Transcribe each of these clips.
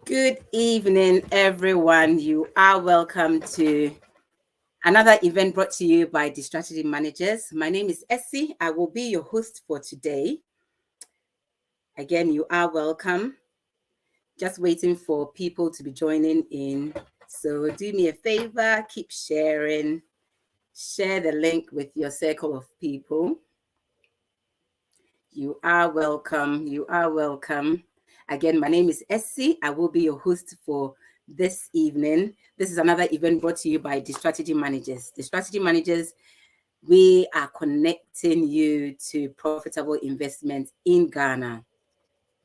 Good evening, everyone. You are welcome to another event brought to you by the Strategy Managers. My name is Essie. I will be your host for today. Again, you are welcome. Just waiting for people to be joining in. So do me a favor, keep sharing. Share the link with your circle of people. You are welcome. You are welcome. Again, my name is Essie. I will be your host for this evening. This is another event brought to you by the Strategy Managers. The Strategy Managers, we are connecting you to profitable investments in Ghana.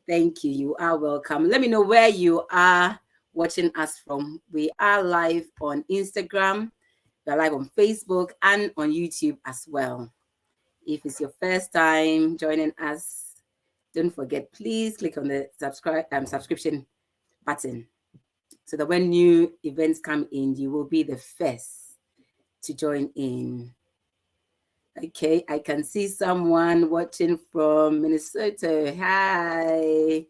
Thank you. You are welcome. Let me know where you are watching us from. We are live on Instagram, we're live on Facebook, and on YouTube as well. If it's your first time joining us, don't forget, please click on the subscription button so that when new events come in, you will be the first to join in. Okay, I can see someone watching from Minnesota. Hi.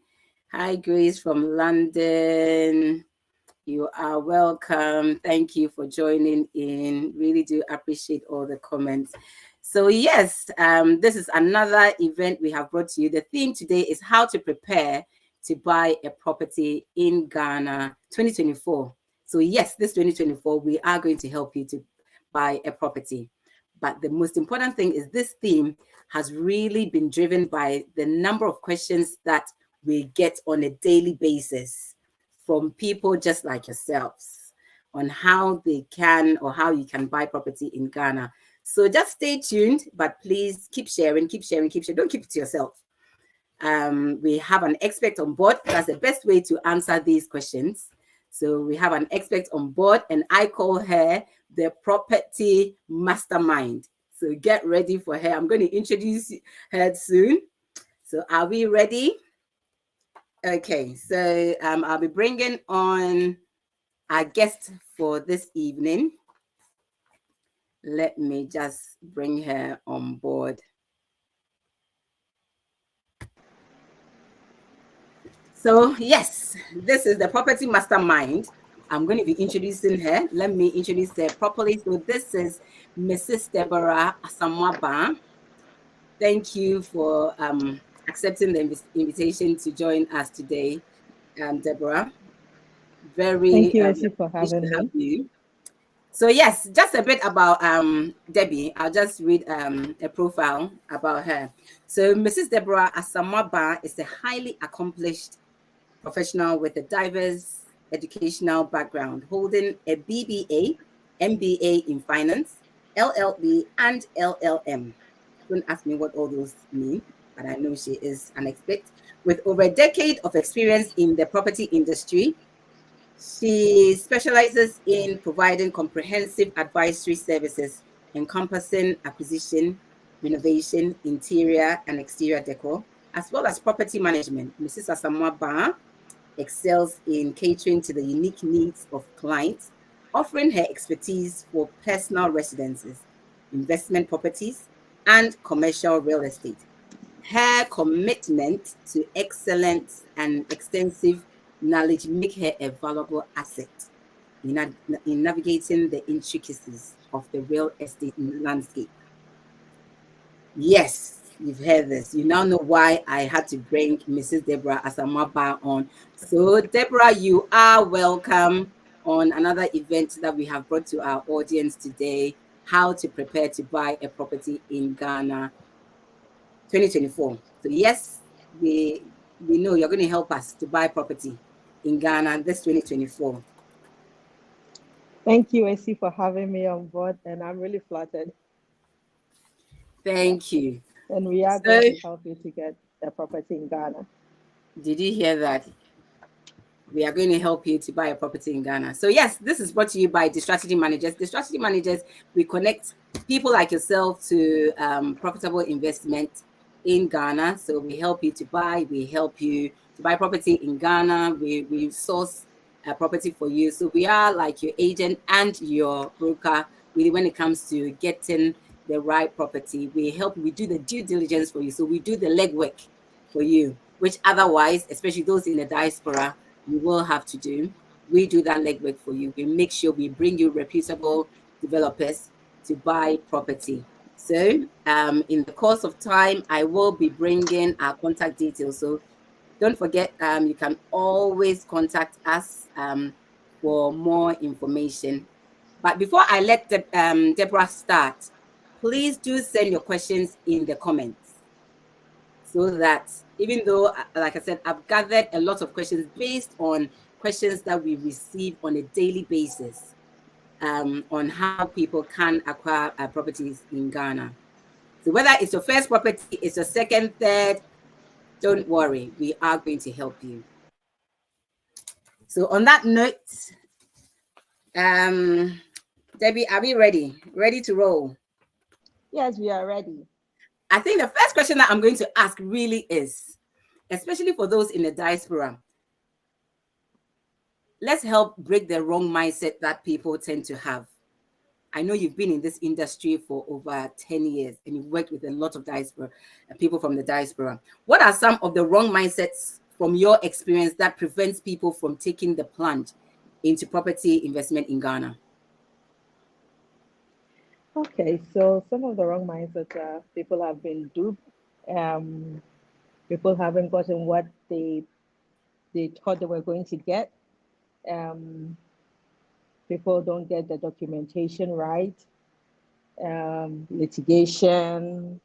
Hi, Grace from London. You are welcome. Thank you for joining in. Really do appreciate all the comments. So yes, this is another event we have brought to you. The theme today is how to prepare to buy a property in Ghana 2024. So yes, this 2024, we are going to help you to buy a property. But the most important thing is this theme has really been driven by the number of questions that we get on a daily basis from people just like yourselves on how they can or how you can buy property in Ghana. So just stay tuned, but please keep sharing, keep sharing, keep sharing. Don't keep it to yourself. We have an expert on board. That's the best way to answer these questions. So we have an expert on board, and I call her the property mastermind. So get ready for her. I'm going to introduce her soon. So are we ready? Okay, so I'll be bringing on our guest for this evening. Let me just bring her on board. So yes, this is the property mastermind. I'm going to be introducing her. Let me introduce her properly. So this is Mrs. Deborah Asamoah. Thank you for accepting the invitation to join us today, Deborah. Very Thank you, Essie, for pleased having to have me. you. So yes, just a bit about Debbie. I'll just read a profile about her. So Mrs. Deborah Asamoah is a highly accomplished professional with a diverse educational background, holding a BBA, MBA in finance, LLB, and LLM. Don't ask me what all those mean, but I know she is an expert. With over a decade of experience in the property industry, she specializes in providing comprehensive advisory services encompassing acquisition, renovation, interior and exterior decor, as well as property management. Mrs. Asamoah excels in catering to the unique needs of clients, offering her expertise for personal residences, investment properties, and commercial real estate. Her commitment to excellence and extensive knowledge make her a valuable asset in navigating the intricacies of the real estate landscape. Yes, you've heard this. You now know why I had to bring Mrs. Deborah Asamoah on. So, Deborah, you are welcome on another event that we have brought to our audience today, how to prepare to buy a property in Ghana 2024. So, yes, we know you're going to help us to buy property in Ghana this 2024. Thank you, Essie, for having me on board, and I'm really flattered. Thank you. And we are So, going to help you to get a property in Ghana. did you hear that? We are going to help you to buy a property in Ghana. So yes, this is brought to you by the Strategy Managers. The Strategy Managers, we connect people like yourself to profitable investment in Ghana. So we help you to buy, we help you to buy property in Ghana. We source a property for you. So we are like your agent and your broker really when it comes to getting the right property. We help, we do the due diligence for you. So we do the legwork for you, which otherwise, especially those in the diaspora, you will have to do. We do that legwork for you. We make sure we bring you reputable developers to buy property. So in the course of time, I will be bringing our contact details. So don't forget, you can always contact us for more information. But before I let Deborah start, please do send your questions in the comments so that even though, like I said, I've gathered a lot of questions based on questions that we receive on a daily basis on how people can acquire properties in Ghana. So whether it's your first property, it's your second, third, don't worry, we are going to help you. So on that note, Debbie, are we ready? Ready to roll? Yes, we are ready. I think the first question that I'm going to ask really is, especially for those in the diaspora, let's help break the wrong mindset that people tend to have. I know you've been in this industry for over 10 years and you've worked with a lot of diaspora, people from the diaspora. What are some of the wrong mindsets from your experience that prevents people from taking the plunge into property investment in Ghana? Okay, so some of the wrong mindsets are people have been duped. Um, People haven't gotten what they thought they were going to get. Um, People don't get the documentation right. Litigation.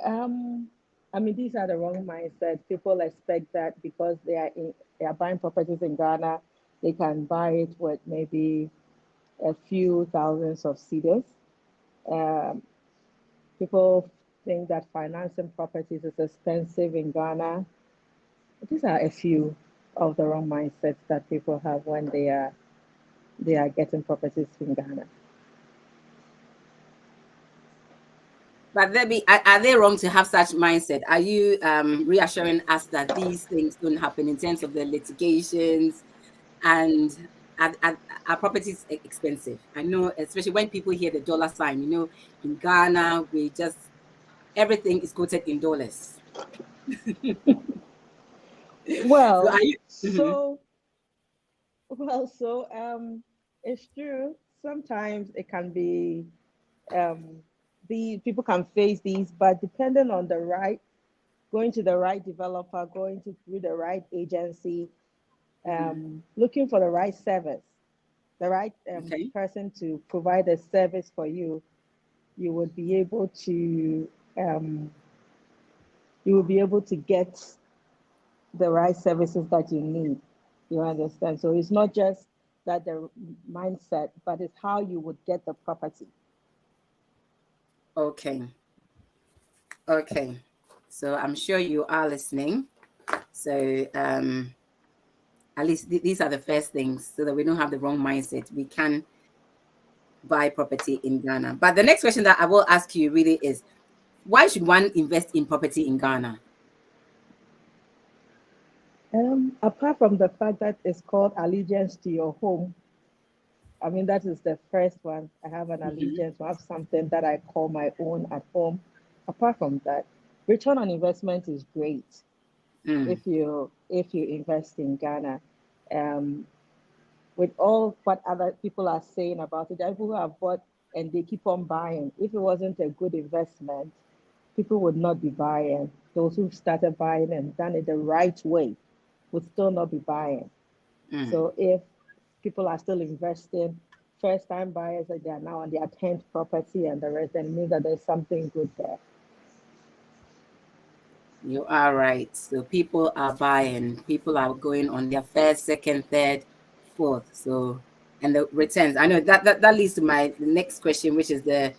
Um, I mean, these are the wrong mindsets. People expect that because they are buying properties in Ghana, they can buy it with maybe a few thousands of cedis. Um, People think that financing properties is expensive in Ghana. These are a few of the wrong mindsets that people have when they are getting properties in Ghana. But Debbie, are they wrong to have such mindset? Are you reassuring us that these things don't happen in terms of the litigations and are properties expensive? I know, especially when people hear the dollar sign, in Ghana, everything is quoted in dollars. So are Well, you? Mhm. so so it's true. Sometimes it can be um, the people can face these, but depending on the right, going to the right developer, going to through the right agency, Mhm. looking for the right service, the right Okay. person to provide a service for you, you would be able to um, you will be able to get the right services that you need. You understand? So it's not just that the mindset, but it's how you would get the property. Okay. Okay. So I'm sure you are listening. So at least these are the first things so that we don't have the wrong mindset. We can buy property in Ghana. But the next question that I will ask you really is, why should one invest in property in Ghana? Apart from the fact that it's called allegiance to your home, I mean, that is the first one. I have an Mm-hmm. allegiance. I have something that I call my own at home. Apart from that, return on investment is great Mm. if you invest in Ghana. Um, with all what other people are saying about it, there are people who have bought and they keep on buying. If it wasn't a good investment, people would not be buying. Those who started buying and done it the right way would still not be buying. Mm. So if people are still investing, first time buyers, they are now on their 10th property and the rest, then it means that there's something good there. You are right. So people are buying, people are going on their first, second, third, fourth. So, and the returns. I know that leads to my next question, which is the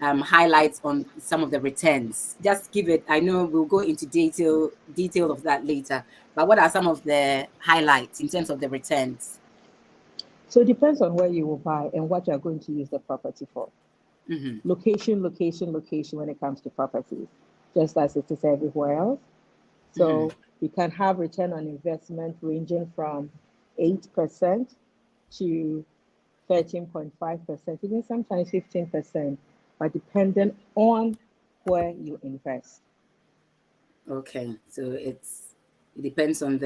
highlights on some of the returns. Just give it. I know we'll go into detail of that later. But what are some of the highlights in terms of the returns? So it depends on where you will buy and what you're going to use the property for. Mm-hmm. Location, location, location when it comes to properties, just as it is everywhere else. Mm-hmm. So you can have return on investment ranging from 8% to 13.5%, even sometimes 15%, but depending on where you invest. Okay, so it depends on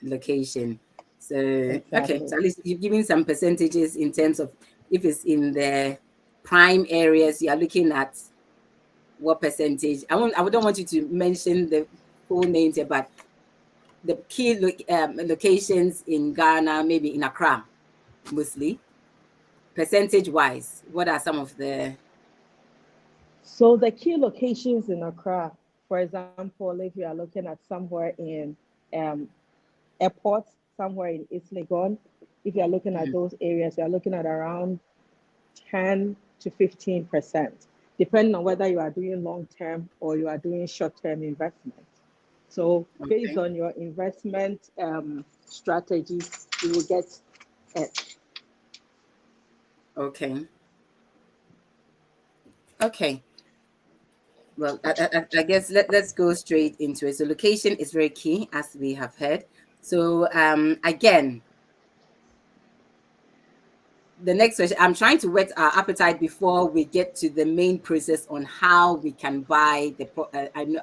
location. So, okay, Exactly. so at least you've given some percentages in terms of if it's in the prime areas, you are looking at what percentage. I don't want you to mention the full names here, but the key locations in Ghana, maybe in Accra, mostly, percentage wise, what are some of the? So the key locations in Accra, for example, if you are looking at somewhere in um, airports, somewhere in East Legon, if you are looking at Mhm. those areas, you are looking at around 10 to 15%, depending on whether you are doing long term or you are doing short term investment. So, based Okay, on your investment strategies, you will get it. okay, okay. Well, I guess let's go straight into it. So, location is very key, as we have heard. So, again, the next question, I'm trying to whet our appetite before we get to the main process on how we can buy the I know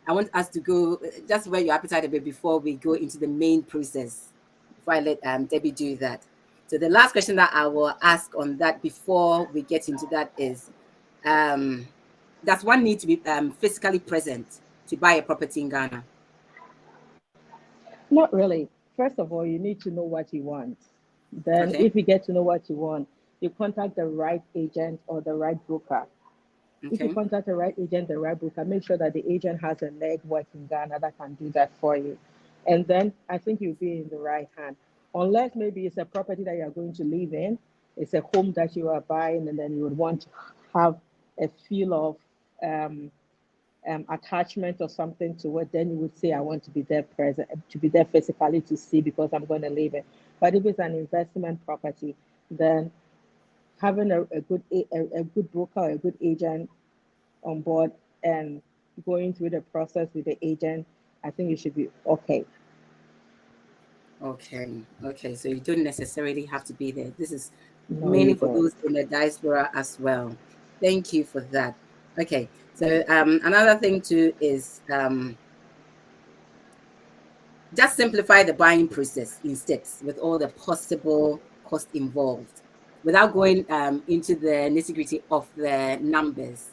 I want us to go just where your appetite a bit before we go into the main process, before I let Debbie do that. So the last question that I will ask on that before we get into that is, um does one need to be physically present to buy a property in Ghana? Not really. First of all, you need to know what you want. Then, Okay, if you get to know what you want, you contact the right agent or the right broker. If you okay, contact the right agent, the right broker, make sure that the agent has a legwork in Ghana that can do that for you. And then I think you'll be in the right hand. Unless maybe it's a property that you're going to live in, it's a home that you are buying, and then you would want to have a feel of um, attachment or something to it, then you would say, I want to be there present, to be there physically to see because I'm going to live it. But if it's an investment property, then having a good broker or a good agent on board and going through the process with the agent, I think you should be okay. okay, okay. So you don't necessarily have to be there. This is No, you mainly for don't. those in the diaspora as well. Thank you for that. Okay, so another thing too is just simplify the buying process in steps with all the possible cost involved, without going into the nitty gritty of the numbers.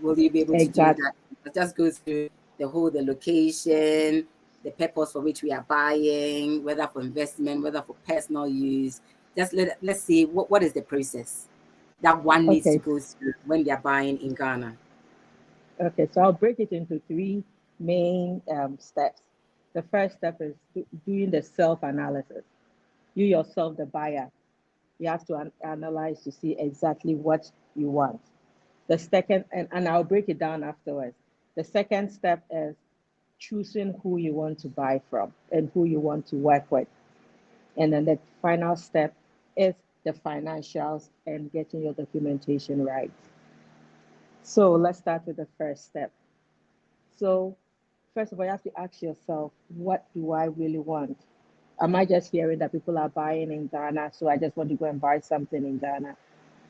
Will you be able to do Exactly. that? Just go through the location, the purpose for which we are buying, whether for investment, whether for personal use. Just let's see what is the process that one needs to Okay. go through when they are buying in Ghana. Okay. So I'll break it into three main steps. The first step is doing the self analysis. You yourself, the buyer, you have to analyze to see exactly what you want. The second, and I'll break it down afterwards. The second step is choosing who you want to buy from and who you want to work with. And then the final step is the financials and getting your documentation right. So let's start with the first step. So, first of all, you have to ask yourself, what do I really want? Am I just hearing that people are buying in Ghana, so I just want to go and buy something in Ghana?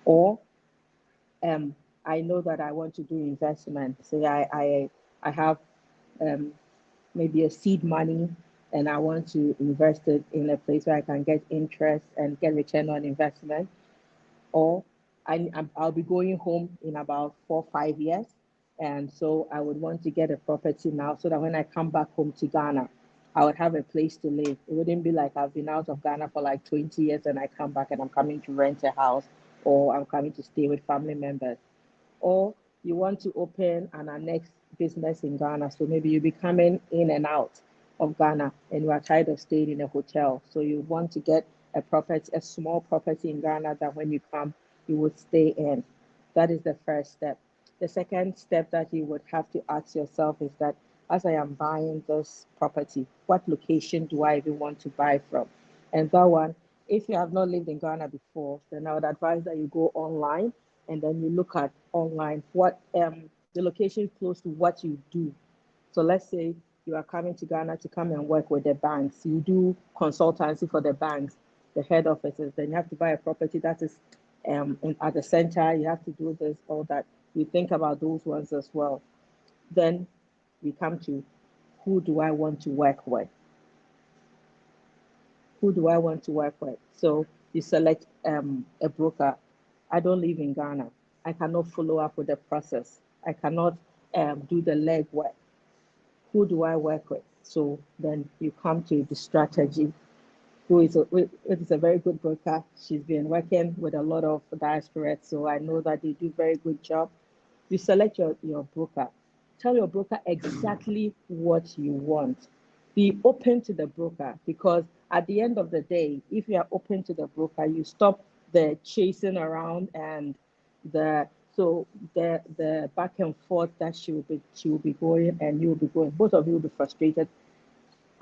Or um, I know that I want to do investment. Say I have um, maybe a seed money and I want to invest it in a place where I can get interest and get return on investment. Or I'll be going home in about 4 or 5 years. And so I would want to get a property now so that when I come back home to Ghana, I would have a place to live. It wouldn't be like I've been out of Ghana for like 20 years and I come back and I'm coming to rent a house or I'm coming to stay with family members. Or you want to open an annex business in Ghana. So maybe you'll be coming in and out of Ghana and you are tired of staying in a hotel. So you want to get a property, a small property in Ghana that when you come, you would stay in. That is the first step. The second step that you would have to ask yourself is that as I am buying this property, what location do I even want to buy from? And that one, if you have not lived in Ghana before, then I would advise that you go online and then you look at online what the location close to what you do. So let's say you are coming to Ghana to come and work with the banks. You do consultancy for the banks, the head offices. Then you have to buy a property that is at the center. You have to do this, all that. You think about those ones as well. Then we come to who do I want to work with? Who do I want to work with? So you select a broker. I don't live in Ghana. I cannot follow up with the process. I cannot do the legwork. Who do I work with? So then you come to the strategy, it is a very good broker. She's been working with a lot of diasporates, so I know that they do very good job. You select your broker. Tell your broker exactly what you want. Be open to the broker, because at the end of the day, if you are open to the broker, you stop the chasing around and the so the back and forth that she will be going and you will be going. Both of you will be frustrated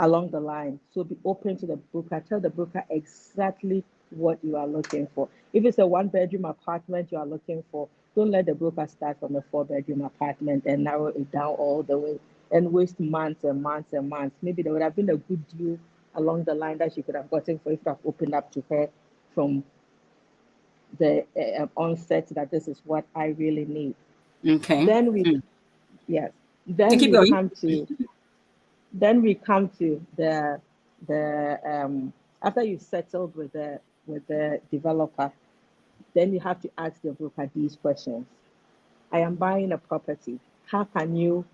along the line. So be open to the broker. Tell the broker exactly what you are looking for. If it's a 1 bedroom apartment you are looking for, don't let the broker start from a 4 bedroom apartment and narrow it down all the way and waste months and months and months. Maybe there would have been a good deal along the line that she could have gotten for if you have opened up to her from the onset that this is what I really need. Okay. Then we, yes, You then keep we going. come to then we come to the after you've settled with the developer, then you have to ask the broker these questions. I am buying a property. How can you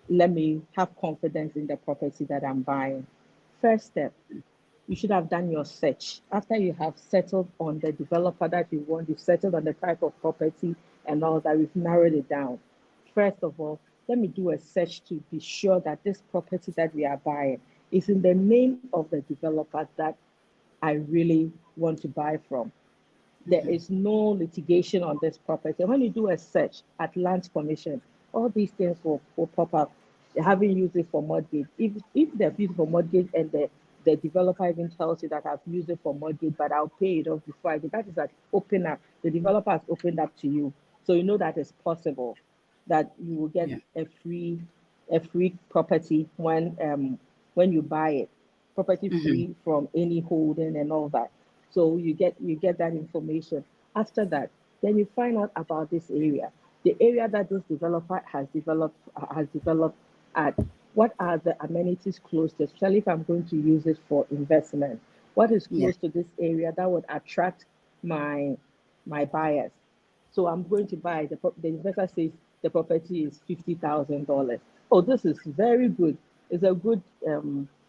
let me have confidence in the property that I'm buying? First step, you should have done your search. After you have settled on the developer that you want, you've settled on the type of property and all that, we've narrowed it down. First of all, let me do a search to be sure that this property that we are buying is in the name of the developer that I really want to buy from. There is no litigation on this property. When you do a search at Land Commission, all these things will pop up. They haven't used it for mortgage. If they've used it for mortgage and the developer even tells you that I've used it for mortgage, but I'll pay it off before I do, that is like open up. The developer has opened up to you. So you know that it's possible that you will get Yeah. a free property when you buy it, property Hmm. free from any holding and all that. So you get that information. After that, then you find out about this area, the area that this developer has developed at. What are the amenities close to, especially if I'm going to use it for investment? What is Yeah. close to this area that would attract my buyers? So I'm going to buy the investor says the property is $50,000. Oh, this is very good. It's a good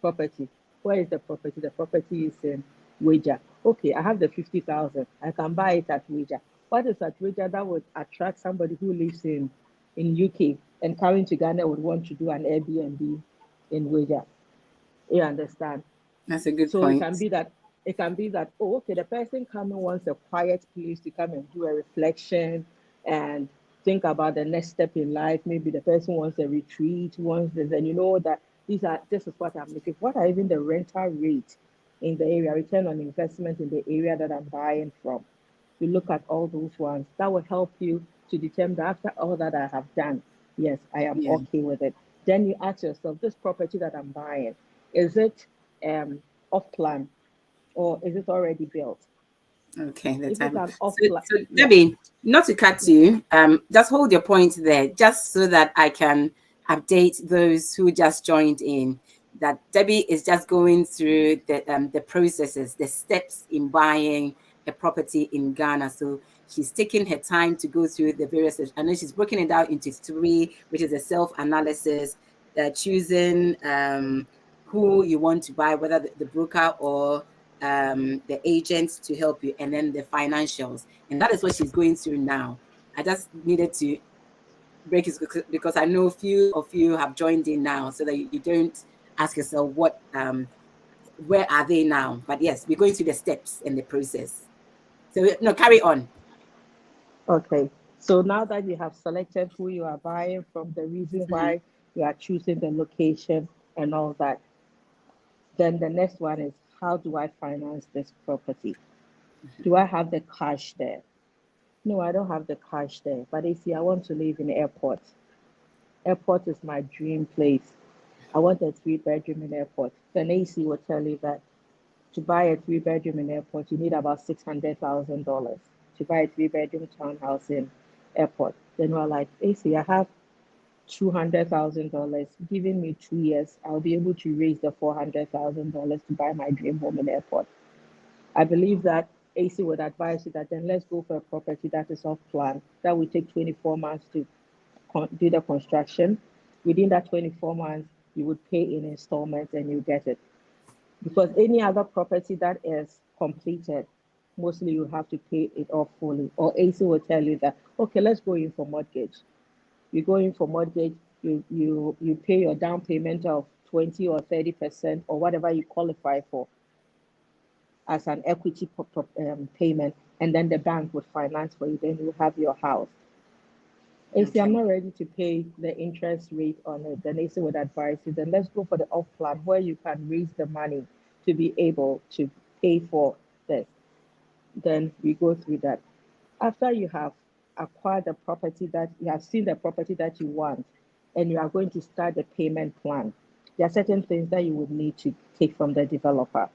property. Where is the property? The property is in Wager. Okay, I have the 50,000. I can buy it at Wager. What is at Wager that would attract somebody who lives in UK and coming to Ghana would want to do an Airbnb in Wager? You understand? That's a good So point. it can be that, oh, okay, the person coming wants a quiet place to come and do a reflection and think about the next step in life. Maybe the person wants a retreat, wants this, and you know that this is what I'm looking for. What are even the rental rate in the area, return on investment in the area that I'm buying from? You look at all those ones. That will help you to determine that after all that I have done, yes, I am Yeah. okay with it. Then you ask yourself, this property that I'm buying, is it um, off plan or is it already built? Okay, the If it's time. an off So, plan, so yeah, Debbie, not to cut yes, you, just hold your point there, just so that I can update those who just joined in. That Debbie is just going through the processes, the steps in buying a property in Ghana. So she's taking her time to go through the various. I know she's broken it down into three, which is a self analysis, choosing who you want to buy, whether the broker or the agents to help you, and then the financials. And that is what she's going through now. I just needed to break it because I know a few of you have joined in now, so that you don't ask yourself where are they now. But yes, we're going through the steps and the process. So no, carry on. okay. So now that you have selected who you are buying from, the reason Mhm. why you are choosing the location and all that, then the next one is, how do I finance this property? Do I have the cash there? No, I don't have the cash there. But you see, I want to live in the airport. Airport is my dream place. I want a 3 bedroom in airport. Then AC will tell you that to buy a 3 bedroom in airport, you need about $600,000 to buy a 3 bedroom townhouse in airport. Then we're like, AC, I have $200,000. Giving me 2 years, I'll be able to raise the $400,000 to buy my dream home in the airport. I believe that AC would advise you that then let's go for a property that is off plan. That will take 24 months to do the construction. Within that 24 months, you would pay in installments and you get it. Because any other property that is completed, mostly you have to pay it off fully. Or AC will tell you that, okay, let's go in for mortgage. You go in for mortgage, you pay your down payment of 20 or 30% or whatever you qualify for as an equity payment, and then the bank would finance for you. Then you have your house. If I'm not ready to pay the interest rate on it, then AC would advise you, then let's go for the off plan where you can raise the money to be able to pay for this. Then we go through that. After you have acquired the property that you have seen the property that you want, and you are going to start the payment plan, there are certain things that you would need to take from the developer.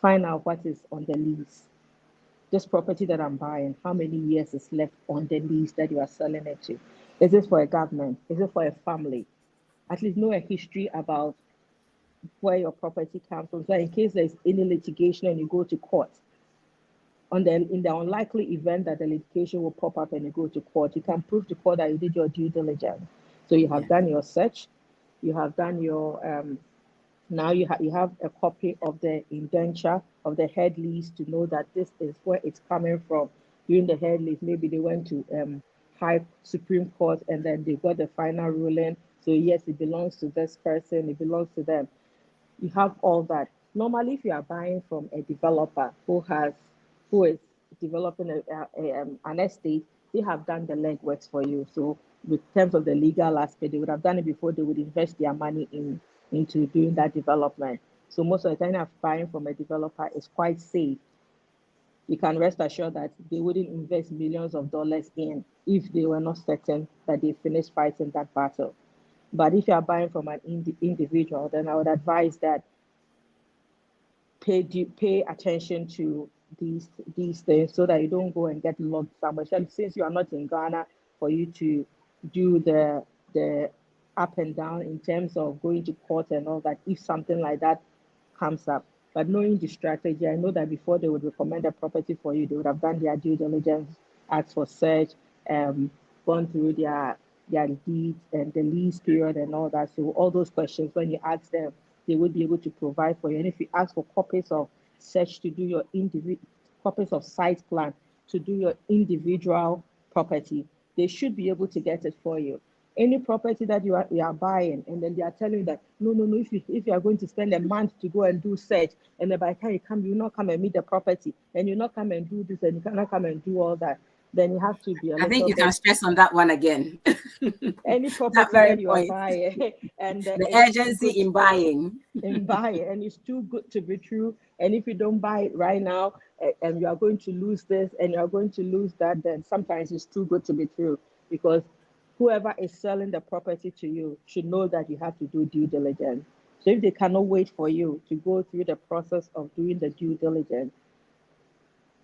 Find out what is on the lease. This property that I'm buying, how many years is left on the lease that you are selling it to? Is this for a government? Is it for a family? At least know a history about where your property comes from. So in case there's any litigation and you go to court, in the unlikely event that the litigation will pop up and you go to court, you can prove to court that you did your due diligence. So you have done your search, you have done your now you have a copy of the indenture of the head lease to know that this is where it's coming from. During the head lease, maybe they went to High Supreme Court and then they got the final ruling. So yes, it belongs to this person, it belongs to them. You have all that. Normally, if you are buying from a developer who is developing an estate, they have done the legwork for you. So, with terms of the legal aspect, they would have done it before they would invest their money into doing that development. So, most of the time, of buying from a developer is quite safe. You can rest assured that they wouldn't invest millions of dollars in if they were not certain that they finished fighting that battle. But if you are buying from an individual, then I would advise that pay attention to these things so that you don't go and get locked somewhere. Since you are not in Ghana, for you to do the up and down in terms of going to court and all that, if something like that comes up. But knowing the strategy, I know that before they would recommend a property for you, they would have done their due diligence, asked for search, gone through their deeds and the lease period and all that. So all those questions, when you ask them, they would be able to provide for you. And if you ask for copies of search to do your copies of site plan to do your individual property, they should be able to get it for you. Any property that you are buying, and then they are telling you that no, if you are going to spend a month to go and do search, and then by the time you come, you will not come and meet the property, and you not come and do this, and you cannot come and do all that, then you have to be a I think little you bit. can stress on that one again. Any That property very that you are point. buying, and The it's too urgency good in buying. and it's too good to be true. And if you don't buy it right now, and you are going to lose this and you are going to lose that, then sometimes it's too good to be true, because whoever is selling the property to you should know that you have to do due diligence. So if they cannot wait for you to go through the process of doing the due diligence,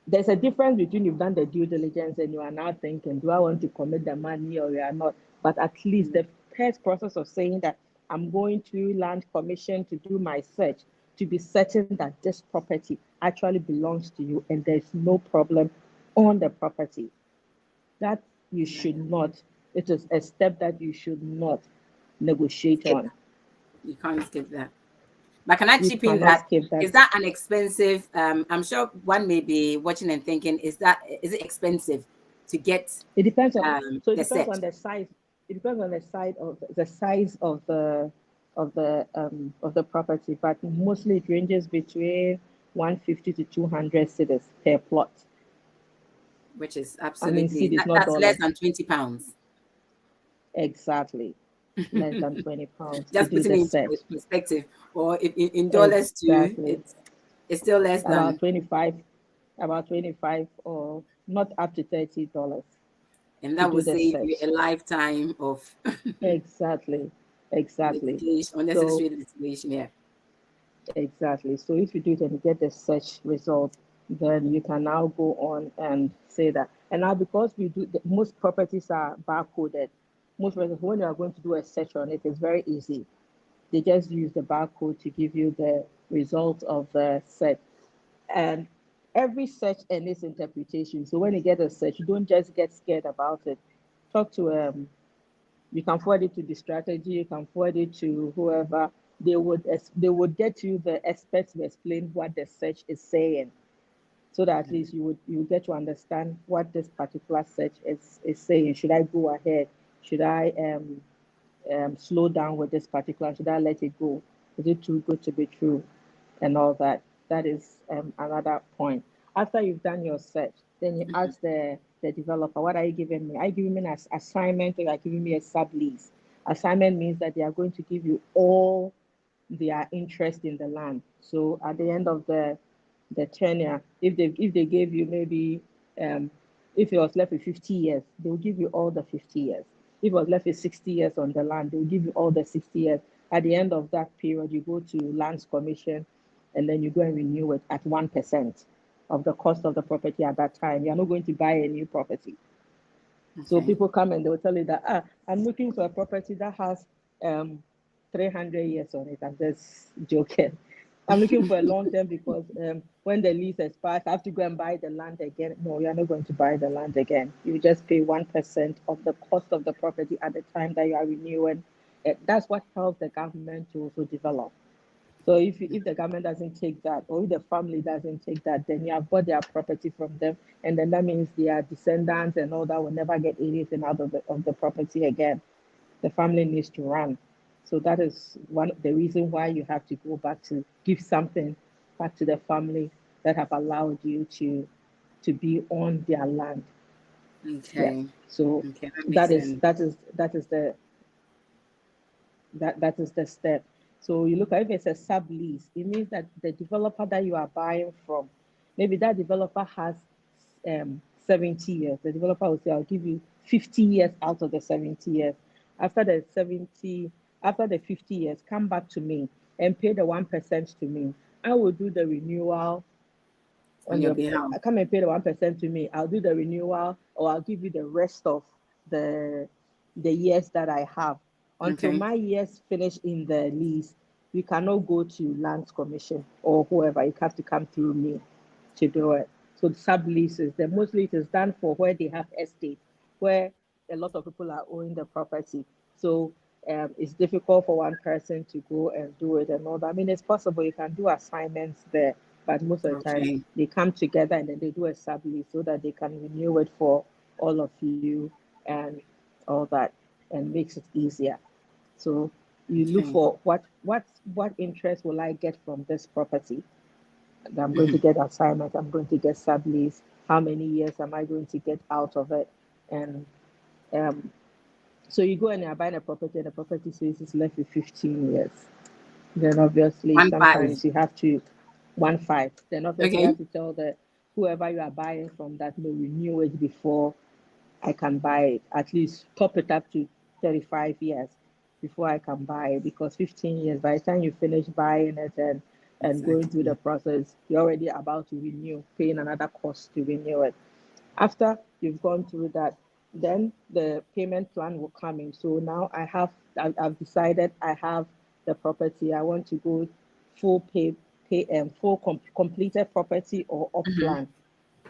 there's a difference between you've done the due diligence and you are now thinking, do I want to commit the money or you are not? But at least the first process of saying that I'm going to land commission to do my search to be certain that this property actually belongs to you and there's no problem on the property. That you should not, it is a step that you should not negotiate Skip. on. You can't skip that. But can I You chip in cannot that? skip that. Is that an expensive? I'm sure one may be watching and thinking, is it expensive to get It depends on it the depends search? on the size. It depends on the size of the property, but mostly it ranges between 150 to 200 cedis per plot. Which is I mean, absolutely cedis, not that's less dollars. than £20. Exactly, less than £20 to Just do putting the it into search. perspective, or in dollars too, Exactly, it's still less about than, 25, about 25 or not up to $30 and to that do will the save you search. a lifetime of Exactly, exactly. litigation, So unnecessary litigation. Yeah. exactly. So if you do it and get the search result, then you can now go on and say that. And now because we do, most properties are barcoded. most residents, when you are going to do a search on it, it's very easy. They just use the barcode to give you the result of the search. And every search and its interpretation. So when you get a search, you don't just get scared about it. Talk to you can forward it to the strategy, you can forward it to whoever. They would get you the experts to explain what the search is saying, so that at least you get to understand what this particular search is saying. Should I go ahead? Should I slow down with this particular? Should I let it go? Is it too good to be true? And all that. That is another point. After you've done your search, then you ask the developer, what are you giving me? Are you giving me an assignment, or are you giving me a sublease? Assignment means that they are going to give you all their interest in the land. So at the end of the tenure, if they gave you maybe um, if it was left with 50 years, they will give you all the 50 years. If it was left with 60 years on the land, they will give you all the 60 years. At the end of that period, you go to Lands Commission, and then you go and renew it at 1% of the cost of the property at that time. You're not going to buy a new property. So Okay. people come and they will tell you that, I'm looking for a property that has 300 years on it. I'm just joking. I'm looking for a long term because when the lease expires, I have to go and buy the land again. No, you're not going to buy the land again. You just pay 1% of the cost of the property at the time that you are renewing. That's what helps the government to also develop. So if the government doesn't take that, or if the family doesn't take that, then you have bought their property from them, and then that means their descendants and all that will never get anything out of the property again. The family needs to run. So that is one of the reason why you have to go back to give something back to the family that have allowed you to be on their land. Yeah. Okay. So Okay, that makes that is sense. that is that is the that is the step. So you look at, if it's a sublease, it means that the developer that you are buying from, maybe that developer has 70 years. The developer will say, I'll give you 50 years out of the 70 years. After the 70, after the 50 years, come back to me and pay the 1% to me. I will do the renewal On on your your, behalf. come and pay the 1% to me. I'll do the renewal, or I'll give you the rest of the the years that I have. Until Okay. my years finish in the lease, you cannot go to Lands Commission or whoever. You have to come through me to do it. So the subleases, the mostly it is done for where they have estate, where a lot of people are owning the property. So it's difficult for one person to go and do it and all that. I mean, it's possible you can do assignments there, but most of the time Okay. they come together and then they do a sublease so that they can renew it for all of you and all that, and makes it easier. So you look Okay. for what interest will I get from this property? I'm going to Mhm. get assignment, I'm going to get sublease. How many years am I going to get out of it? And um, so you go and you're buying a property, and the property says it's left with 15 years. Then obviously One five. sometimes you have to 1.5. Then obviously you Okay. have to tell the whoever you are buying from that may renew it before I can buy it. At least top it up to 35 years before I can buy it, because 15 years, by the time you finish buying it and going through the Exactly. process, you're already about to renew, paying another cost to renew it. After you've gone through that, then the payment plan will come in. So now I've decided I have the property. I want to go full full completed property or off Mhm. plan.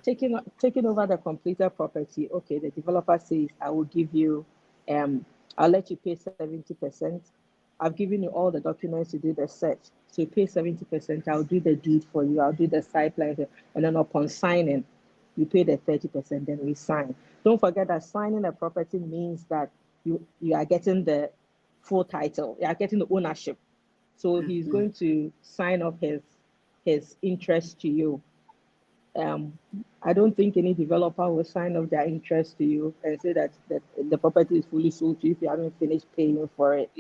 Taking over the completed property. Okay, the developer says I will give you, I'll let you pay 70%. I've given you all the documents to do the search. So you pay 70%. I'll do the deed for you. I'll do the site plan, and then upon signing, you pay the 30%. Then we sign. Don't forget that signing a property means that you are getting the full title. You are getting the ownership. So he's Mhm. going to sign off his interest to you. um, I don't think any developer will sign off their interest to you and say that the property is fully sold to you if you haven't finished paying for it.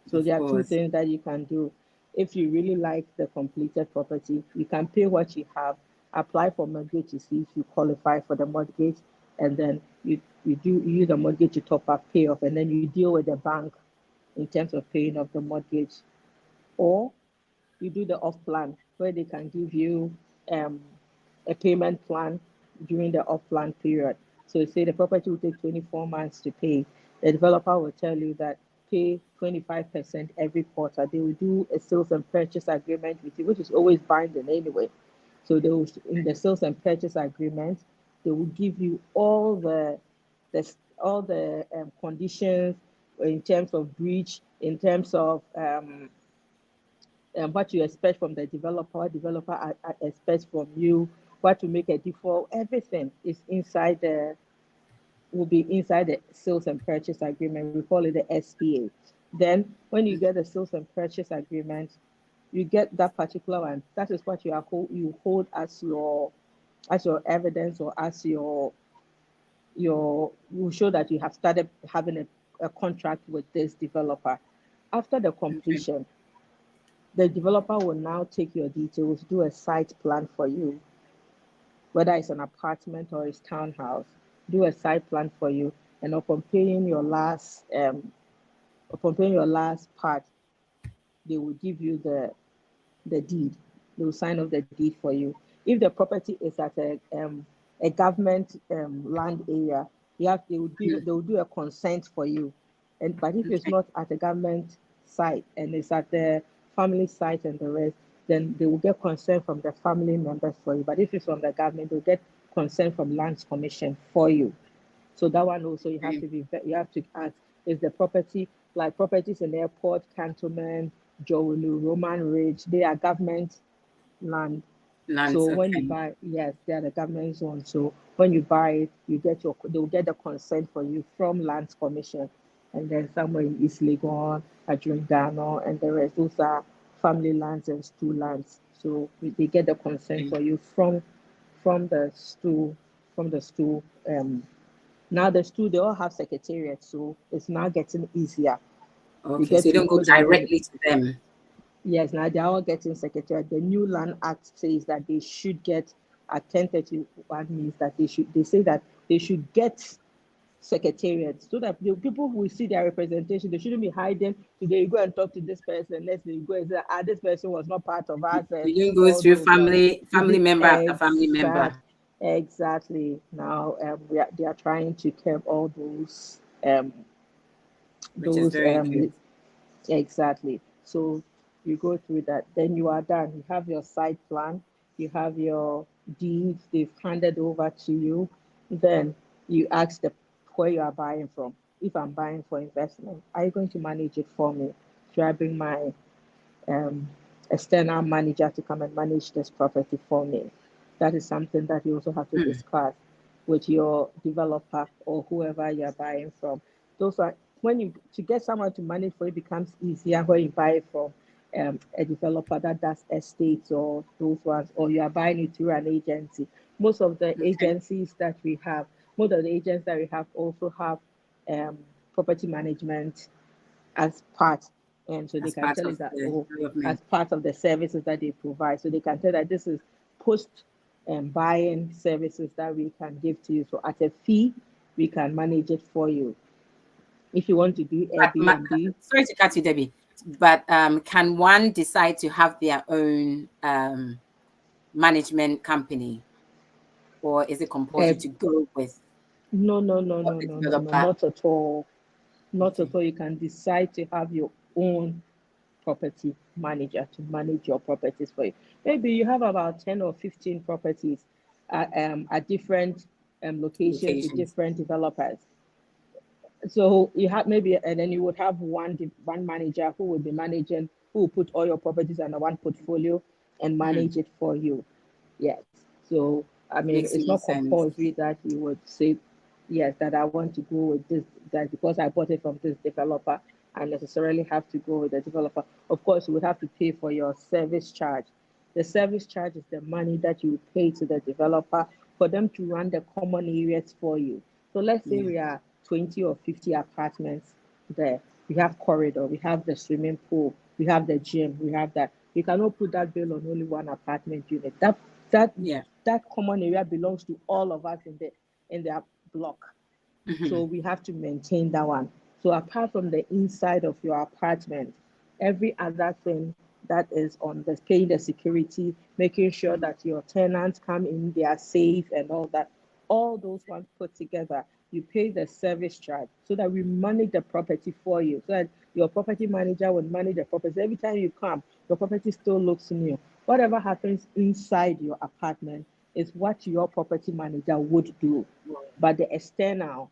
So Of there are two course. things that you can do. If you really like the completed property, you can pay what you have, apply for mortgage to see if you qualify for the mortgage, and then you use the mortgage to top up, pay off, and then you deal with the bank in terms of paying off the mortgage. Or you do the off plan where they can give you um, a payment plan during the off plan period. So say the property will take 24 months to pay. The developer will tell you that pay 25% every quarter. They will do a sales and purchase agreement with you, which is always binding anyway. So they will, in the sales and purchase agreement, they will give you the all the conditions in terms of breach, in terms of what you expect from the developer, what developer expects from you, what to make a default. Everything is inside the will be inside the sales and purchase agreement. We call it the SPA. Then when you get the sales and purchase agreement, you get that particular one. That is what you hold as your evidence, or as your you show that you have started having a contract with this developer. After the Okay. completion, the developer will now take your details, do a site plan for you, whether it's an apartment or it's townhouse, do a site plan for you, and upon paying your last part, they will give you the deed. They will sign off the deed for you. If the property is at a government land area, they will do a consent for you. And but if it's Okay. not at a government site and it's at the family site and the rest, then they will get consent from the family members for you. But if it's from the government, they'll get consent from Lands Commission for you. So that one also Okay. you have to ask, is the property like properties in airport, cantonment, Jowulu, Roman Ridge, they are government land. So Lands. when you Okay. buy, yes, they are the government zone. So when you buy it, they'll get the consent for you from Lands Commission, and then somewhere in East Legon, Adrian Ghana, and the rest. Those are family lands and stool lands. So they get the consent Okay. for you from the stool from the stool. Now the stool they all have secretariat, so it's now getting easier. You Okay. get So you to don't go put the name. directly to them. Yes, now they're all getting secretariat. The new Land Act says that they should get at 1031 means that they say that they should get secretariat so that the people who see their representation, they shouldn't be hiding. Today you go and talk to this person, next day you go and say, this person was not part of us and You don't go all through those ones. family member after family member, Exactly. Now they are trying to curb all which is those very good. exactly. So you go through that, then you are done. You have your site plan, you have your deeds, they've handed over to you. Then you ask the where you are buying from. If I'm buying for investment, are you going to manage it for me? Should I bring my um, external manager to come and manage this property for me? That is something that you also have to Hmm. discuss with your developer or whoever you're buying from. Those are when you to get someone to manage for it becomes easier when you buy it from a developer that does estates or those ones, or you are buying it through an agency. Most of the Okay. agencies that we have, most of the agents that we have also have um, property management as part. And so they As can part tell of you that, the oh, as development. part of the services that they provide. So they can tell that this is post buying services that we can give to you. So at a fee, we can manage it for you. If you want to do But Airbnb, sorry to cut you, Debbie. But can one decide to have their own management company, or is it uh, compulsory to go with no, no, no, what no, the no, no, no, developer? not at all. Not Okay. at all. You can decide to have your own property manager to manage your properties for you. Maybe you have about 10 or 15 properties at different locations with Locations. different developers. So you have maybe, and then you would have one manager who will be managing, who will put all your properties under one portfolio and Hmm. manage it for you. Yes. So I mean, Makes it's more not sense. compulsory that you would say, yes, that I want to go with this, that because I bought it from this developer, I necessarily have to go with the developer. Of course, you would have to pay for your service charge. The service charge is the money that you pay to the developer for them to run the common areas for you. So let's say Yeah. we are 20 or 50 apartments there. We have corridor, we have the swimming pool, we have the gym, we have that. You cannot put that bill on only one apartment unit. That Yeah. that common area belongs to all of us in the block. Hmm. So we have to maintain that one. So apart from the inside of your apartment, every other thing that is on the paying the security, making sure that your tenants come in, they are safe and all that, all those ones put together, you pay the service charge so that we manage the property for you. So that your property manager will manage the property. Every time you come, your property still looks new. Whatever happens inside your apartment is what your property manager would do. But the external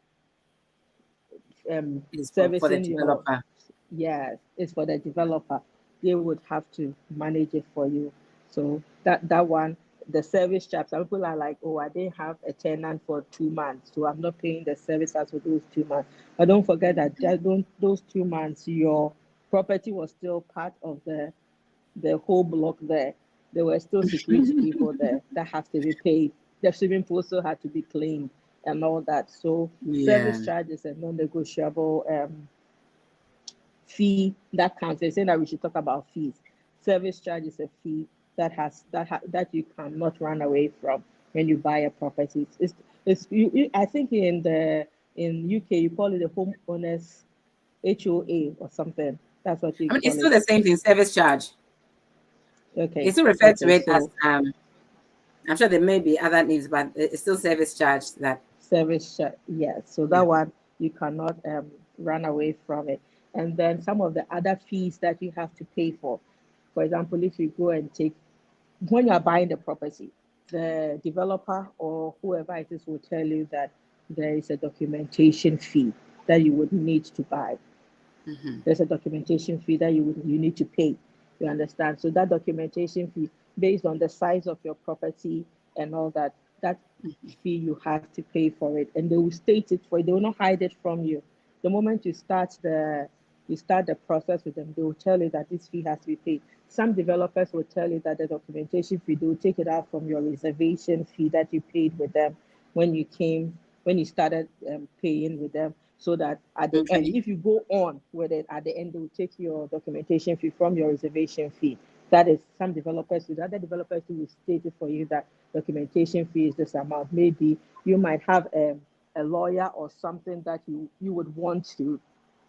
It's for the servicing your, developer. yes, is for the developer. They would have to manage it for you. So that one, the service charge. Some people are like, oh, I didn't have a tenant for 2 months, so I'm not paying the service charge for those 2 months. But don't forget that those 2 months, your property was still part of the whole block there. There were still security people there that have to be paid. The swimming pool also had to be cleaned and all that. So service Yeah. charge is a non-negotiable fee that counts. They're saying that we should talk about fees. Service charge is a fee that you cannot run away from when you buy a property. I think in UK you call it a homeowners HOA or something. That's what you I mean, it's call still it. the same thing, service charge. They Okay. still refer to Okay. it as So I'm sure there may be other names, but it's still service charge that. service charge, yes. So Yeah. that one you cannot run away from it. And then some of the other fees that you have to pay for. For example, if you go and take when you are buying the property, the developer or whoever it is will tell you that there is a documentation fee that you would need to buy. There's a documentation fee that you need to pay. You understand? So that documentation fee, based on the size of your property and all that, that fee you have to pay for it, and they will state it for you. They will not hide it from you. The moment you start the process with them, they will tell you that this fee has to be paid. Some developers will tell you that the documentation fee, they will take it out from your reservation fee that you paid with them when you came, when you started paying with them, so that at the end, Okay. if you go on with it, at the end, they will take your documentation fee from your reservation fee. That is, some developers do. Other developers will state it for you that documentation fee is this amount. Maybe you might have a lawyer or something that you would want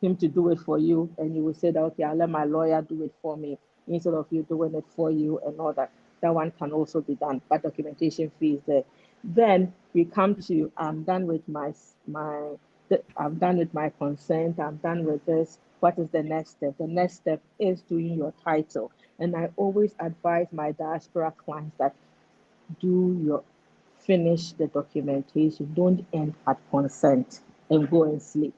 him to do it for you, and you will say that, okay, I'll let my lawyer do it for me instead of you doing it for you and all that. That one can also be done, but documentation fee is there. Then we come to, I'm done with I'm done with my consent, I'm done with this. What is the next step? The next step is doing your title. And I always advise my diaspora clients that do your finish the documentation. Don't end at consent and go and sleep.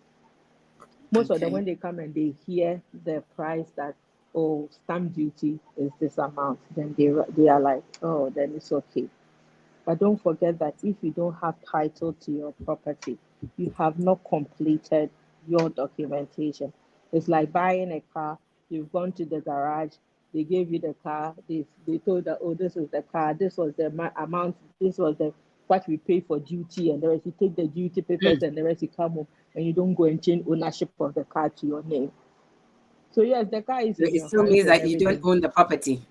Most of them, Okay. when they come and they hear the price that, oh, stamp duty is this amount, then they are like, oh, then it's okay. But don't forget that if you don't have title to your property, you have not completed your documentation. It's like buying a car. You've gone to the garage. They gave you the car. They told that, oh, this is the car. This was the amount. This was the what we pay for duty, and the rest. You take the duty papers, and the rest you come home, and you don't go and change ownership of the car to your name. So yes, the car is So in it your still hands means and that you don't everything. own the property.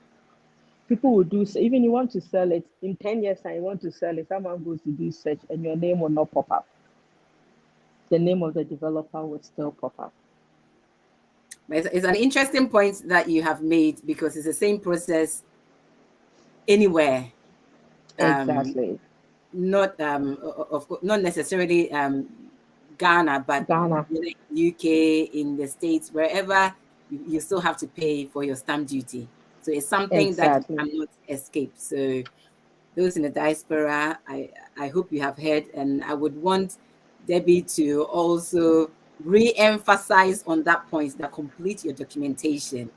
People will do so. Even you want to sell it in 10 years time, you want to sell it, someone goes to do search and your name will not pop up. The name of the developer will still pop up. But it's an interesting point that you have made because it's the same process anywhere. Um, Exactly. not of course, not necessarily Ghana, but Ghana. in the UK, in the States, wherever you still have to pay for your stamp duty. So it's something that you Exactly. cannot escape. So those in the diaspora, I hope you have heard, and I would want Debbie to also re-emphasize on that point that complete your documentation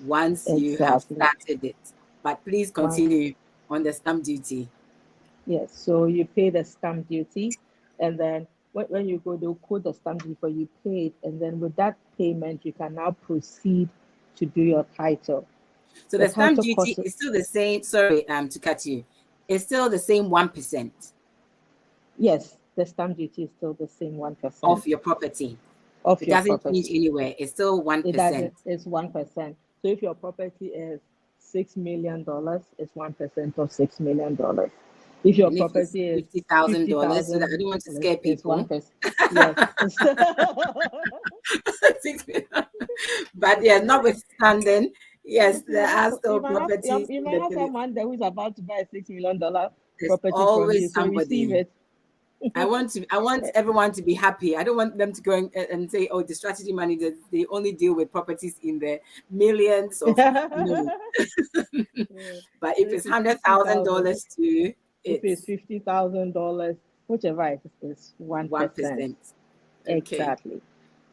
once you have Exactly. started it. But please Once, continue on the stamp duty. yes. So you pay the stamp duty, and then when you go, they'll quote the stamp duty for you paid, and then with that payment, you can now proceed to do your title. So The the stamp title duty cost, is still the same. Sorry, to cut you. It's still the same 1% yes, the stamp duty is still the same 1% of your property. of It your doesn't change property. anywhere. It's still one It doesn't, percent. it's 1%. So if your property is $6 million, it's 1% of $6 million. If your And if it's property is fifty thousand fifty dollars, so that I thousand don't want to dollars, scare it's people. 1%. Yes. 6 million. But yeah, notwithstanding, yes, there are You still might have properties in you the might have Philippines. someone there who's about to buy a $6 million There's property from you. always So receive somebody. it. I want everyone to be happy. I don't want them to go and say, oh, the strategy managers, they only deal with properties in the millions of no. Yeah. But So if if it's it's 50,000, $100,000 to if it's it's $50,000, whichever it is 1%. 1%. Okay. Exactly.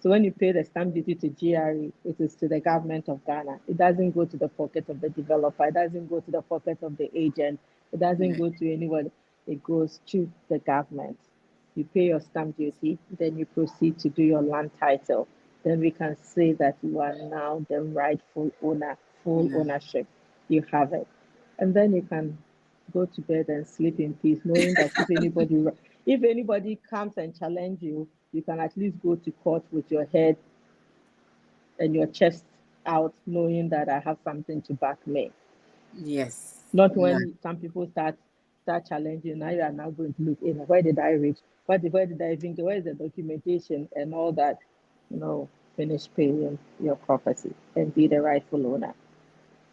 So when you pay the stamp duty to GRE, it is to the government of Ghana. It doesn't go to the pocket of the developer. It doesn't go to the pocket of the agent. It doesn't Yeah. go to anyone. It goes to the government. You pay your stamp duty, then you proceed to do your land title. Then we can say that you are now the rightful owner, full No. ownership. You have it. And then you can go to bed and sleep in peace, knowing that if anybody comes and challenge you, you can at least go to court with your head and your chest out, knowing that I have something to back me. Yes. Not No. when some people start challenging. Now you are now going to look in. Where did I reach? Where did I even go? Where is the documentation and all that? No, finish paying your property and be the rightful owner.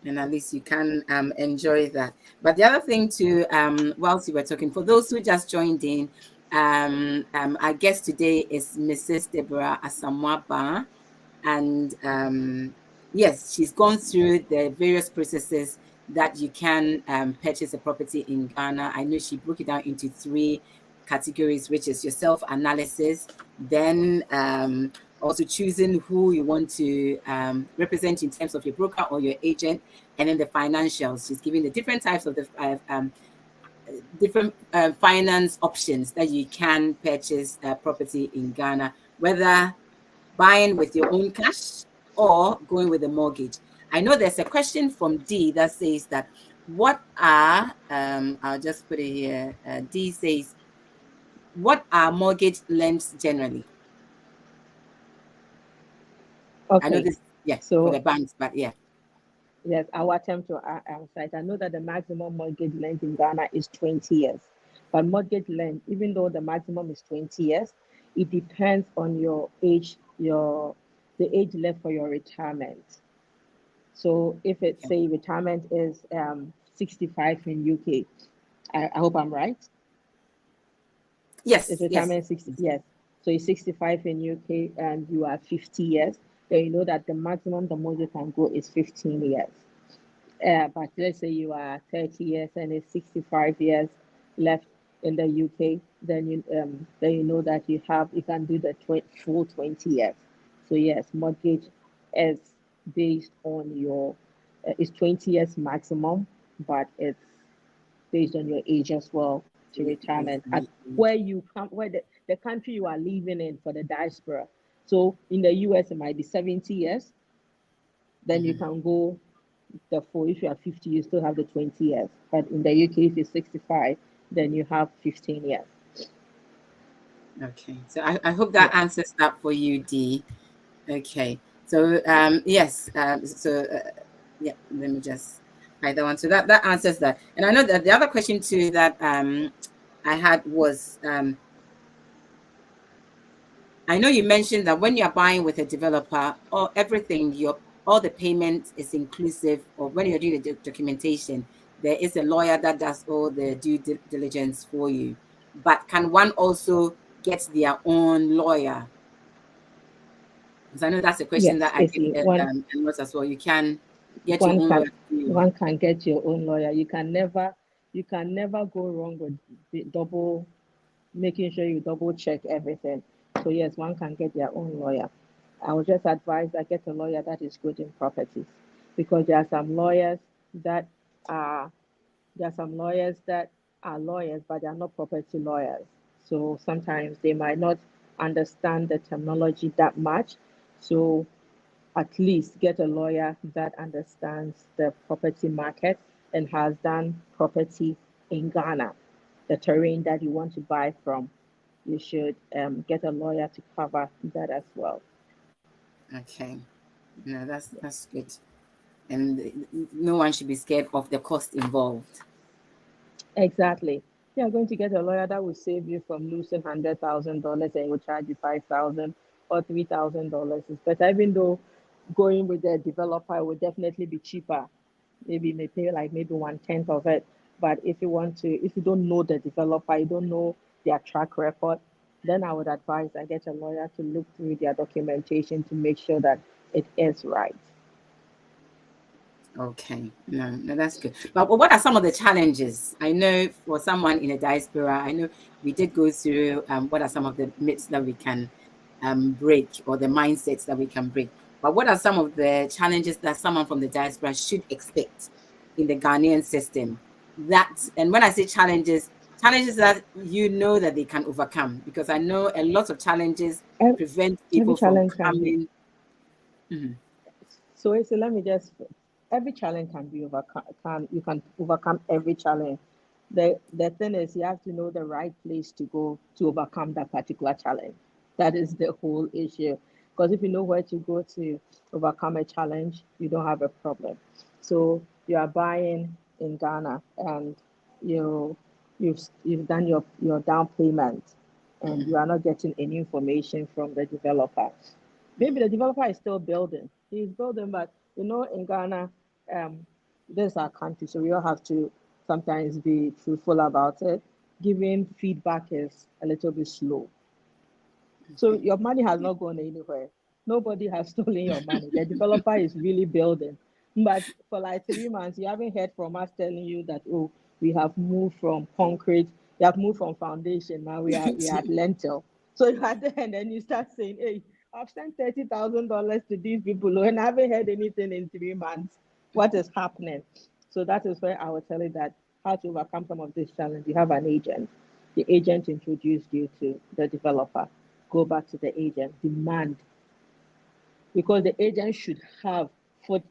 And at least you can enjoy that. But the other thing too, whilst you were talking, for those who just joined in, our guest today is Mrs. Deborah Asamoah, and yes, she's gone through the various processes that you can purchase a property in Ghana. I know she broke it down into three categories, which is your self analysis, then also choosing who you want to represent in terms of your broker or your agent, and then the financials. She's giving the different types of the different finance options that you can purchase a property in Ghana, whether buying with your own cash or going with a mortgage. I know there's a question from D that says that what are I'll just put it here. D says, what are mortgage lengths generally? I know Okay, this, yeah, for the so banks, but yeah. yes, I will attempt to answer it. I know that the maximum mortgage length in Ghana is 20 years. But mortgage length, even though the maximum is 20 years, it depends on your age, the age left for your retirement. So if it's Okay. say retirement is 65 in UK, I hope I'm right. It's Yes, yes. retirement 60, yes. So it's 65 in UK and you are 50 years, then you know that the maximum the mortgage can go is 15 years. But let's say you are 30 years and it's 65 years left in the UK, then you know that you can do the full 20 years. So yes, mortgage is based on your it's 20 years maximum, but it's based on your age as well to retirement at where you come where the country you are living in for the diaspora. So in the US it might be 70 years, then you Mhm. can go the full. If you are 50, you still have the 20 years. But in the UK, if you're 65, then you have 15 years. Okay. So I hope that Yeah. answers that for you, D. Okay. So yes. Yeah. Let me just write that one. So that answers that. And I know that the other question too that I had was I know you mentioned that when you're buying with a developer, or everything, your all the payments is inclusive, or when you're doing the documentation, there is a lawyer that does all the due diligence for you. But can one also get their own lawyer? Because I know that's a question Yes, that I I get see. One and was as well. You can get your one own lawyer can to do you. one can get your own lawyer. You can never go wrong with double making sure you double check everything. So yes, one can get their own lawyer. I would just advise that get a lawyer that is good in properties, because that are there are some lawyers that are lawyers, but they are not property lawyers. So sometimes they might not understand the terminology that much. So at least get a lawyer that understands the property market and has done property in Ghana, the terrain that you want to buy from. You should get a lawyer to cover that as well. Okay. No, that's good. And no one should be scared of the cost involved. Exactly. You are going to get a lawyer that will save you from losing $100,000 and will charge you 5,000 or $3,000. It's better, even though going with the developer will definitely be cheaper. Maybe you may pay like maybe 1/10 of it. But if you don't know the developer, you don't know their track record, then I would advise I get a lawyer to look through their documentation to make sure that it is right. Okay, no, that's good. But what are some of the challenges? I know for someone in a diaspora, I know we did go through what are some of the myths that we can break, or the mindsets that we can break. But what are some of the challenges that someone from the diaspora should expect in the Ghanaian system? That, and when I say challenges, challenges that you know that they can overcome, because I know a lot of challenges Ev- prevent Every people from challenge can be. coming. Mhm. So let me just, every challenge can be overcome. You can overcome every challenge. The thing is, you have to know the right place to go to overcome that particular challenge. That is the whole issue. Because if you know where to go to overcome a challenge, you don't have a problem. So you are buying in Ghana, and you you've done your down payment, and you are not getting any information from the developer. Maybe the developer is still building. He's building, but in Ghana, um, this is our country, so we all have to sometimes be truthful about it. Giving feedback is a little bit slow. So Okay. your money has not gone anywhere. Nobody has stolen your money. The developer is really building. But for like 3 months, you haven't heard from us telling you that, oh, we have moved from concrete, we have moved from foundation, now we are at lentil. So you are there, and then you start saying, hey, I've sent $30,000 to these people, oh, and I haven't heard anything in 3 months. What is happening? So that is where I will tell you that how to overcome some of this challenge. You have an agent. The agent introduced you to the developer. Go back to the agent, demand, because the agent should have foot,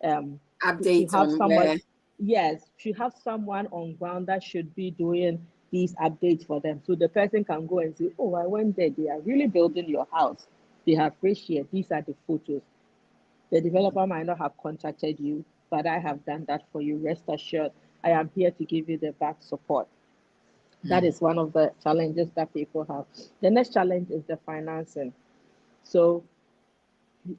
um, should Updates have on somebody, where. yes, should have someone on ground that should be doing these updates for them. So the person can go and say, oh, I went there, they are really building your house. They have reached here, these are the photos. The developer might not have contacted you, but I have done that for you. Rest assured, I am here to give you the back support. That is one of the challenges that people have. The next challenge is the financing. So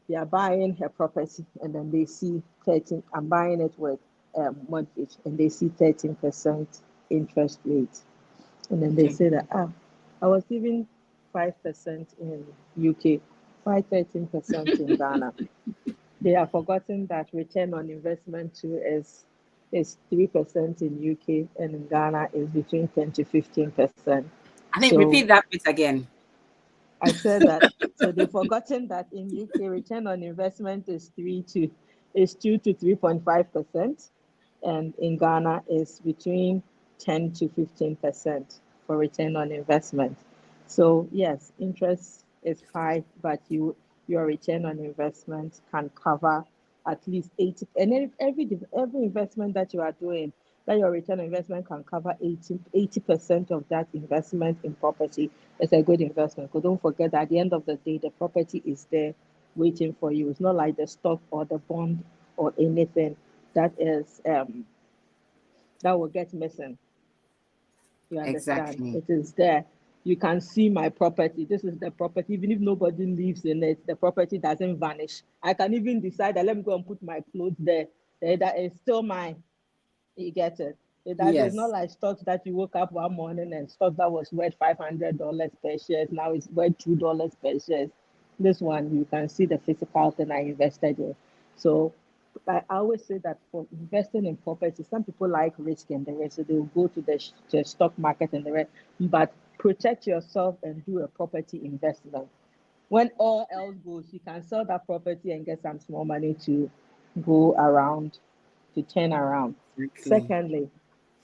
they are buying a property, and then they see 13, I'm buying it with mortgage, and they see 13% interest rate. And then they Okay. say that, I was giving 5% in UK, why 13% in Ghana? They have forgotten that return on investment too is 3% in UK, and in Ghana is between 10 to 15%. I think So repeat that bit again. I said that, so they've forgotten that in UK return on investment is 2 to 3.5%, and in Ghana is between 10 to 15% for return on investment. So yes, interest is high, but your return on investment can cover at least 80, and every investment that you are doing, that your return on investment can cover 80% of that investment in property. It's a good investment. Because don't forget that at the end of the day, the property is there waiting for you. It's not like the stock or the bond or anything that is that will get missing. You understand? Exactly. It is there. You can see my property. This is the property. Even if nobody lives in it, the property doesn't vanish. I can even decide that let me go and put my clothes there. That is still mine. You get it? It's not Yes. like stocks that you woke up one morning and stock that was worth $500 per share, now it's worth $2 per share. This one, you can see the physical thing I invested in. So I always say that for investing in property, some people like risk and the rest, so they'll go to the stock market and the rest. But protect yourself and do a property investment. When all else goes, you can sell that property and get some small money to go around, to turn around. Exactly. Secondly,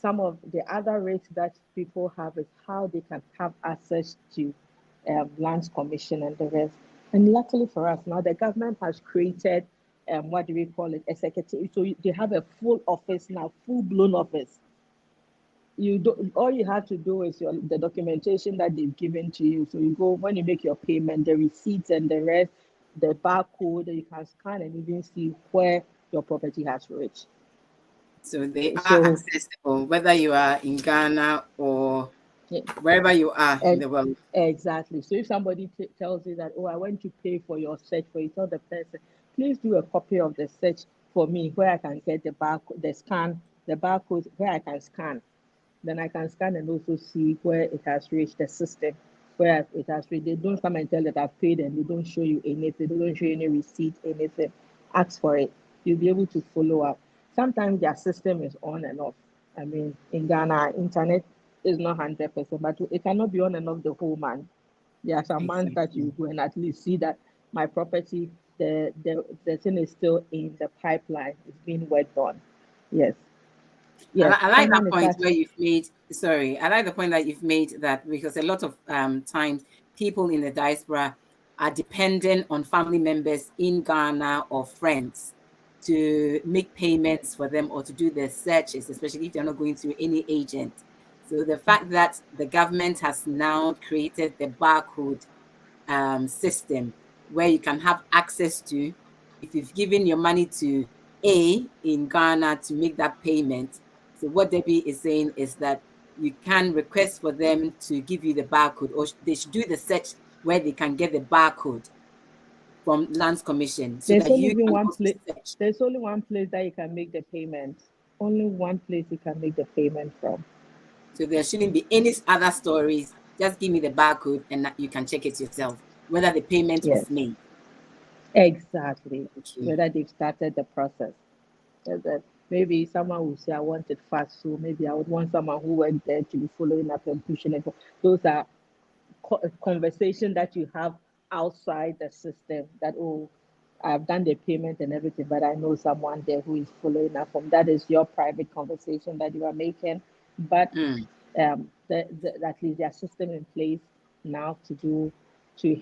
some of the other risks that people have is how they can have access to lands commission and the rest. And luckily for us, now the government has created what do we call it, executive. So they have a full office now, full blown office. You do all you have to do is the documentation that they've given to you. So you go when you make your payment, the receipts and the rest, the barcode, you can scan and even see where your property has reached. So they are So accessible, whether you are in Ghana or yeah, wherever you are in and the world. exactly. So if somebody tells you that, oh, I want to pay for your search, for you tell the person, please do a copy of the search for me, where I can get the barcode, the scan, the barcode, where I can scan. then I can scan and also see where it has reached the system, where it has reached. They don't come and tell that I've paid and they don't show you anything, they don't show you any receipt, anything. Ask for it. You'll be able to follow up. Sometimes their system is on and off. I mean, in Ghana, internet is not 100%, but it cannot be on and off the whole month. There are some months that Exactly. you go and at least see that my property, the thing is still in the pipeline, it's being worked on. Yes, yes. I like that Someone is point such. where you've made, sorry, I like the point that you've made that because a lot of times people in the diaspora are dependent on family members in Ghana or friends to make payments for them or to do their searches, especially if they're not going through any agent. So the fact that the government has now created the barcode system where you can have access to, if you've given your money to A in Ghana to make that payment. So what Debbie is saying is that you can request for them to give you the barcode, or they should do the search where they can get the barcode from Lands Commission so There's that only you even can one also place. search. There's only one place that you can make the payment. Only one place you can make the payment from. So there shouldn't be any other stories. Just give me the barcode and you can check it yourself, whether the payment Yes, was made. exactly. Okay. Whether they've started the process. That maybe someone will say, I want it fast, so maybe I would want someone who went there to be following up and pushing it. Those are conversation that you have outside the system that, oh, I've done the payment and everything, but I know someone there who is following up from. That is your private conversation that you are making. But Mm. at least their system in place now to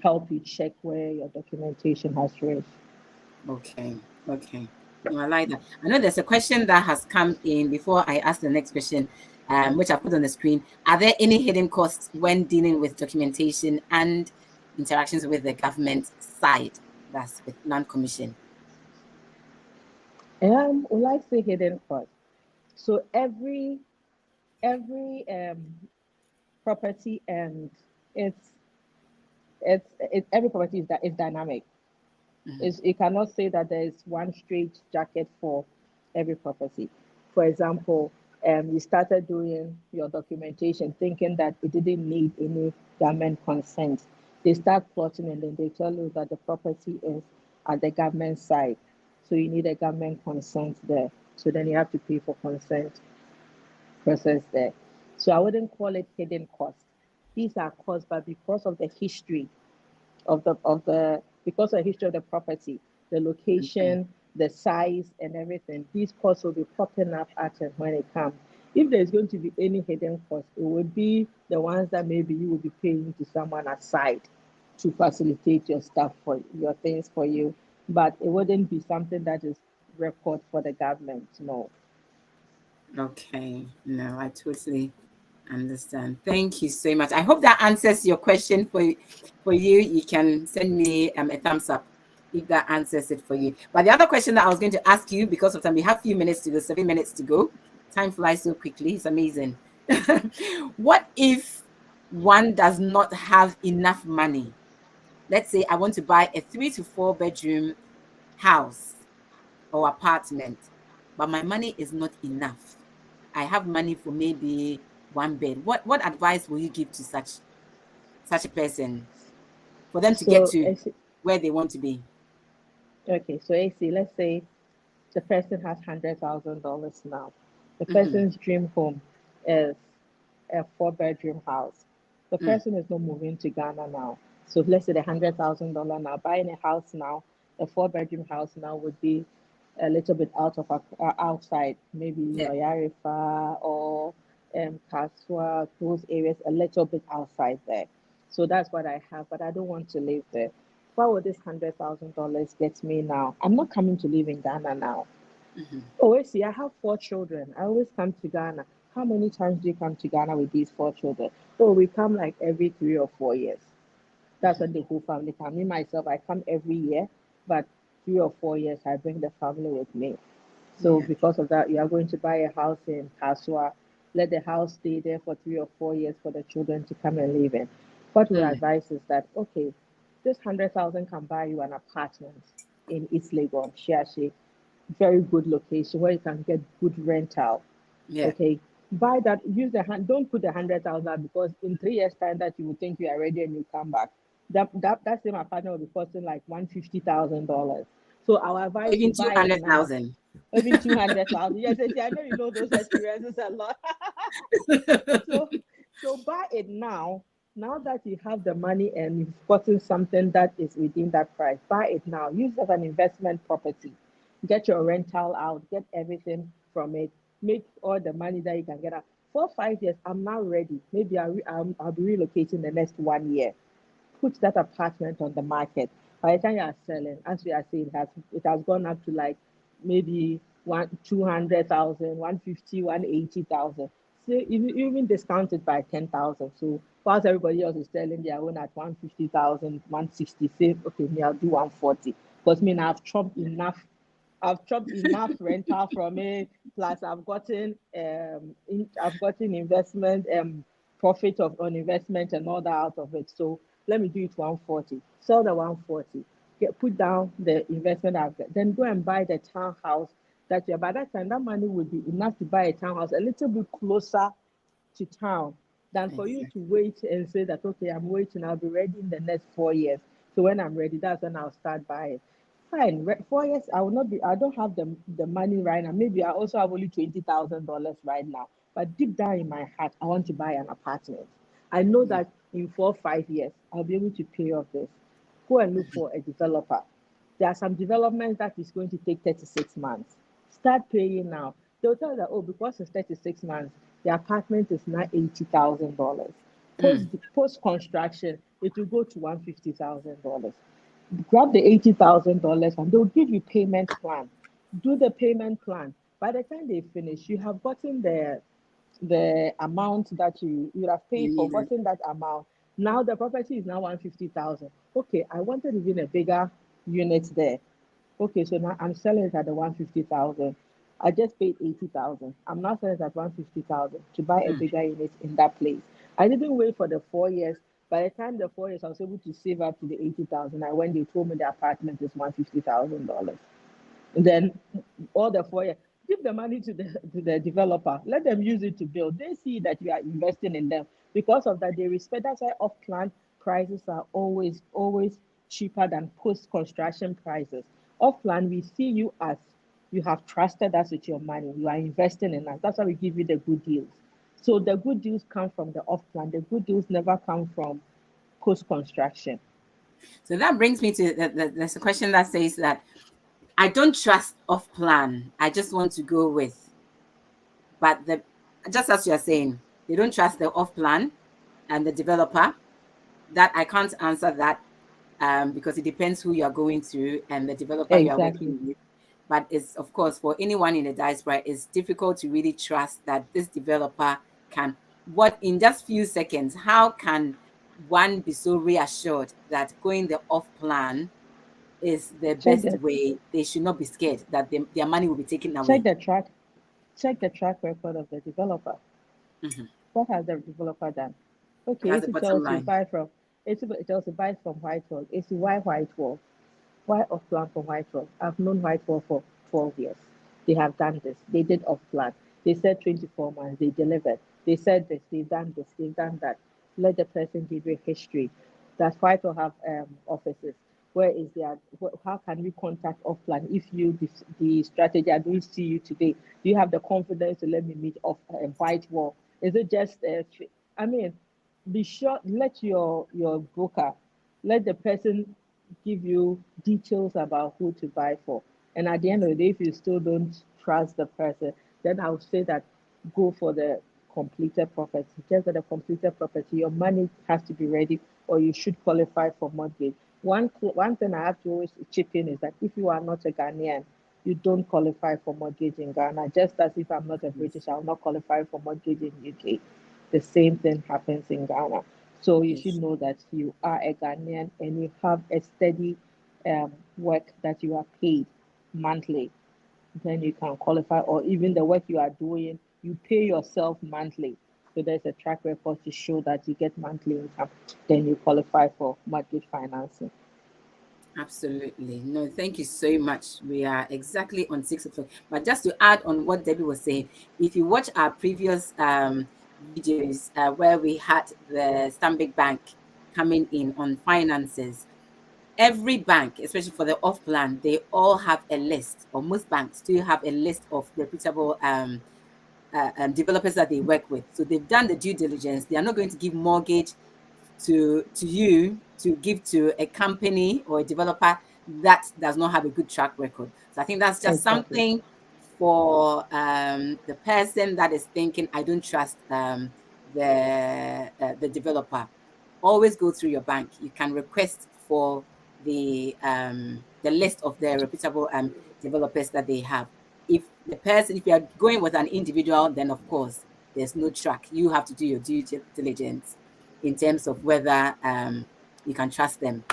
help you check where your documentation has reached. Okay, okay. No, I like that. I know there's a question that has come in before I ask the next question, which I put on the screen. Are there any hidden costs when dealing with documentation and interactions with the government side? That's with Land Commission. Would like to say hidden cost. So every property and it's every property is dynamic. Mm-hmm. Is you cannot say that there is one straight jacket for every property. For example, you started doing your documentation thinking that it didn't need any government consent. They start plotting and then they tell you that the property is at the government side. So you need a government consent there. So then you have to pay for consent process there. So I wouldn't call it hidden costs. These are costs, but because of the history of the because of the history of the property, the Okay, location, the size, and everything, these costs will be popping up at it when it comes. If there's going to be any hidden cost, it would be the ones that maybe you will be paying to someone aside to facilitate your stuff for your things for you, but it wouldn't be something that is record for the government. No. okay. No, I totally understand. Thank you so much. I hope that answers your question for you. You can send me a thumbs up if that answers it for you. But the other question that I was going to ask you, because of time, we have a few minutes to go, 7 minutes to go. Time flies so quickly. It's amazing. What if one does not have enough money? Let's say I want to buy a 3 to 4 bedroom house or apartment, but my money is not enough. I have money for maybe one bed. What advice will you give to such a person for them to get So, to where they want to be? okay, so AC, let's say the person has $100,000 now. The Mm-hmm. person's dream home is a four-bedroom house. The Mm. person is not moving to Ghana now. So let's say the $100,000 now, buying a house now, a four-bedroom house now would be a little bit outside, maybe Yeah. Oyarifa or Kaswa, those areas, a little bit outside there. So that's what I have, but I don't want to live there. What would this $100,000 get me now? I'm not coming to live in Ghana now. Mm-hmm. Oh, I see. I have four children. I always come to Ghana. How many times do you come to Ghana with these four children? Oh, we come like every 3 or 4 years. That's when the whole family come. Me myself, I come every year, but 3 or 4 years I bring the family with me. So Yeah. because of that, you are going to buy a house in Kaswa. Let the house stay there for 3 or 4 years for the children to come and live in. What we Mm. advise is that okay, this 100,000 can buy you an apartment in East Legon, Shiashi, very good location where you can get good rental. Yeah. Okay, Buy that, use the hand, don't put 100,000 because in 3 years' time that you will think you are ready and you come back. That same apartment will be costing like $150,000. So our Or advice even to buy it now, 200,000. even 200,000. Yes, yes, I know you know those experiences a lot. So, so buy it now. Now that you have the money and you've gotten something that is within that price, buy it now. Use it as an investment property. Get your rental out. Get everything from it. Make all the money that you can get out. 4 5 years, I'm now ready. Maybe I'll be relocating the next 1 year. Put that apartment on the market. By the time you are selling, as we are saying, it has gone up to like maybe 200,000, 150, 180,000. So even discounted by 10,000. So whilst everybody else is selling their own at 150,000, 160, say okay, me I'll do 140 because me now I've chopped enough rental from it. Plus, I've gotten investment profit of on investment and all that out of it. So let me do it 140. Sell the 140. Put down the investment I've got. Then go and buy the townhouse that you. By that time, that money would be enough to buy a townhouse a little bit closer to town than for you to Exactly. wait and say that okay, I'm waiting, I'll be ready in the next 4 years. So when I'm ready, that's when I'll start buying. Fine, 4 years, I will not be. I don't have the money right now. Maybe I also have only $20,000 right now. But deep down in my heart, I want to buy an apartment. I know Mm. that in 4 5 years, I'll be able to pay off this. Go and look for a developer. There are some developments that is going to take 36 months. Start paying now. They'll tell you that, oh, because it's 36 months, the apartment is now $80,000. Mm. Post construction, it will go to $150,000. Grab the $80,000 and they'll give you payment plan. Do the payment plan. By the time they finish, you have gotten the amount that you have You paid for, needed. gotten that amount. Now the property is now 150,000. Okay, I wanted even a bigger unit there. Okay, so now I'm selling it at the 150,000. I just paid 80,000. I'm now selling it at 150,000 to buy a Mm. bigger unit in that place. I didn't wait for the 4 years. By the time the 4 years, I was able to save up to the 80,000. I went, they told me the apartment is $150,000. Then all the 4 years, give the money to the developer. Let them use it to build. They see that you are investing in them. Because of that, they respect. That's why off-plan prices are always cheaper than post-construction prices. Off-plan, we see you as you have trusted us with your money. You are investing in us. That's why we give you the good deals. So the good deals come from the off-plan. The good deals never come from post-construction. So that brings me to there's a question that says that I don't trust off plan. I just want to go with, but the just as you're saying, they don't trust the off plan and the developer. That I can't answer that because it depends who you are going to and the developer you are Exactly. working with. But it's of course for anyone in the diaspora, it's difficult to really trust that this developer can. What in just few seconds, how can one be so reassured that going the off plan is the Check best the way? They should not be scared that their money will be taken check away. the track check the track record of the developer. Mm-hmm. What has the developer done? Okay, That's the AC bottom tells you line. buy from AC tells you buy from Whitewall. AC why Whitewall? Why off plan from Whitewall? I've known Whitewall for 12 years. They have done this. They did off plan. They said 24 months. They delivered. They said this. They've done this. They've done that. Let the person give you history. That's why to have offices. Where is their? How can we contact offline? If you the strategy, I don't see you today. Do you have the confidence to let me meet off white wall? Is it just? I mean, be sure. Let your broker, let the person give you details about who to buy for. And at the end of the day, if you still don't trust the person, then I would say that go for the completed property. Just for the completed property, your money has to be ready, or you should qualify for mortgage. One thing I have to always chip in is that if you are not a Ghanaian, you don't qualify for mortgage in Ghana. Just as if I'm not a Yes. British, I will not qualify for mortgage in UK. The same thing happens in Ghana. So you should Yes. know that you are a Ghanaian and you have a steady work that you are paid monthly. Then you can qualify, or even the work you are doing, you pay yourself monthly. So there's a track record to show that you get monthly income. Then you qualify for mortgage financing. Absolutely. No, thank you so much. We are exactly on 6 o'clock. But just to add on what Debbie was saying, if you watch our previous videos where we had the Stanbic Bank coming in on finances, every bank, especially for the off plan, they all have a list, or most banks do have a list of reputable developers that they work with. So they've done the due diligence. They are not going to give mortgage to you to give to a company or a developer that does not have a good track record. So I think that's just Exactly. something for the person that is thinking, I don't trust the developer. Always go through your bank. You can request for the list of the reputable developers that they have. If you are going with an individual, then of course there's no track. You have to do your due diligence in terms of whether you can trust them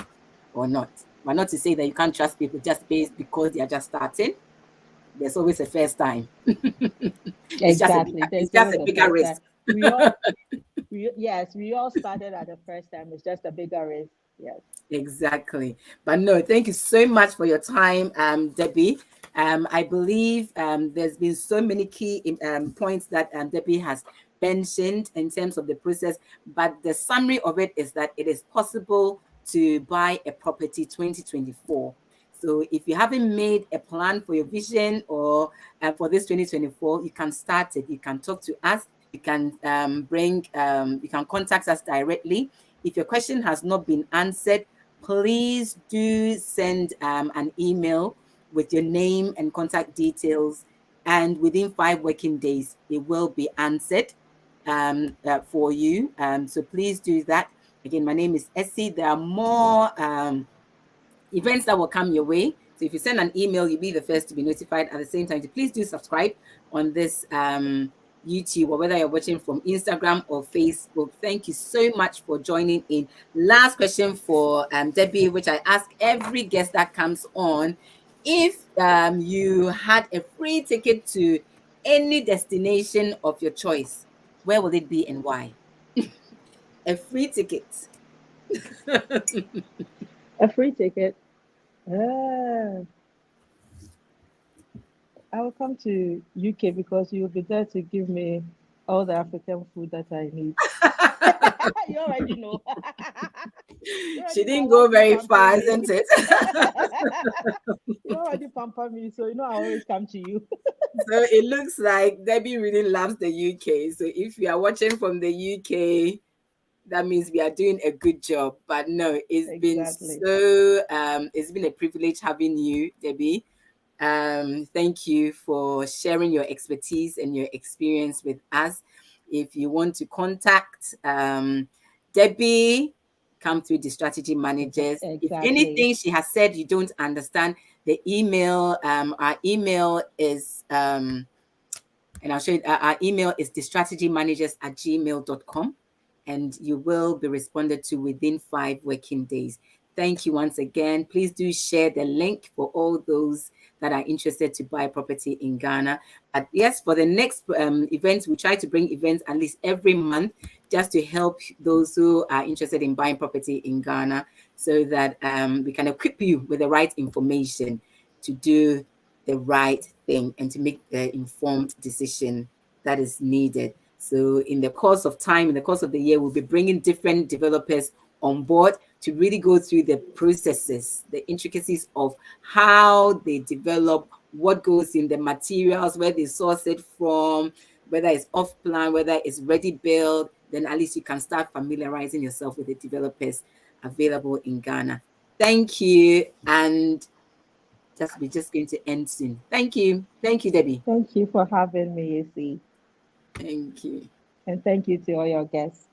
or not. But not to say that you can't trust people just based because they are just starting. There's always a first time. Exactly. It's There's just always a a bigger first time. risk. Yes, we all started at the first time. It's just a bigger risk. Yes. Exactly. But no, thank you so much for your time, Debbie. I believe there's been so many key points that Debbie has mentioned in terms of the process, but the summary of it is that it is possible to buy a property 2024. So if you haven't made a plan for your vision or for this 2024, you can start it. You can talk to us. You can you can contact us directly. If your question has not been answered, please do send an email with your name and contact details. And within 5 working days, it will be answered for you. So please do that. Again, my name is Essie. There are more events that will come your way. So if you send an email, you'll be the first to be notified. At the same time, please do subscribe on this YouTube, or whether you're watching from Instagram or Facebook. Thank you so much for joining in. Last question for Debbie, which I ask every guest that comes on. If you had a free ticket to any destination of your choice, where will it be and why? A free ticket. A free ticket. Uh, I will come to UK because you'll be there to give me all the African food that I need. You already know. You She already know I didn't go like you very pampering far, me. isn't it? You already pamper me, so you know I always come to you. So it looks like Debbie really loves the UK. So if you are watching from the UK, that means we are doing a good job. But no, Exactly. it's been a privilege having you, Debbie. Thank you for sharing your expertise and your experience with us. If you want to contact Debbie, come through the strategy managers. If Exactly. anything she has said you don't understand, the email, our email is and I'll show you our email is thestrategymanagers@gmail.com, and you will be responded to within 5 working days. Thank you once again. Please do share the link for all those that are interested to buy property in Ghana. But yes, for the next events, we try to bring events at least every month just to help those who are interested in buying property in Ghana, so that we can equip you with the right information to do the right thing and to make the informed decision that is needed. So, in the course of time, in the course of the year, we'll be bringing different developers on board to really go through the processes, the intricacies of how they develop, what goes in the materials, where they source it from, whether it's off plan, whether it's ready built. Then at least you can start familiarizing yourself with the developers available in Ghana. Thank you. And we're just going to end soon. Thank you. Thank you, Debbie. Thank you for having me, Izzy. Thank you. And thank you to all your guests.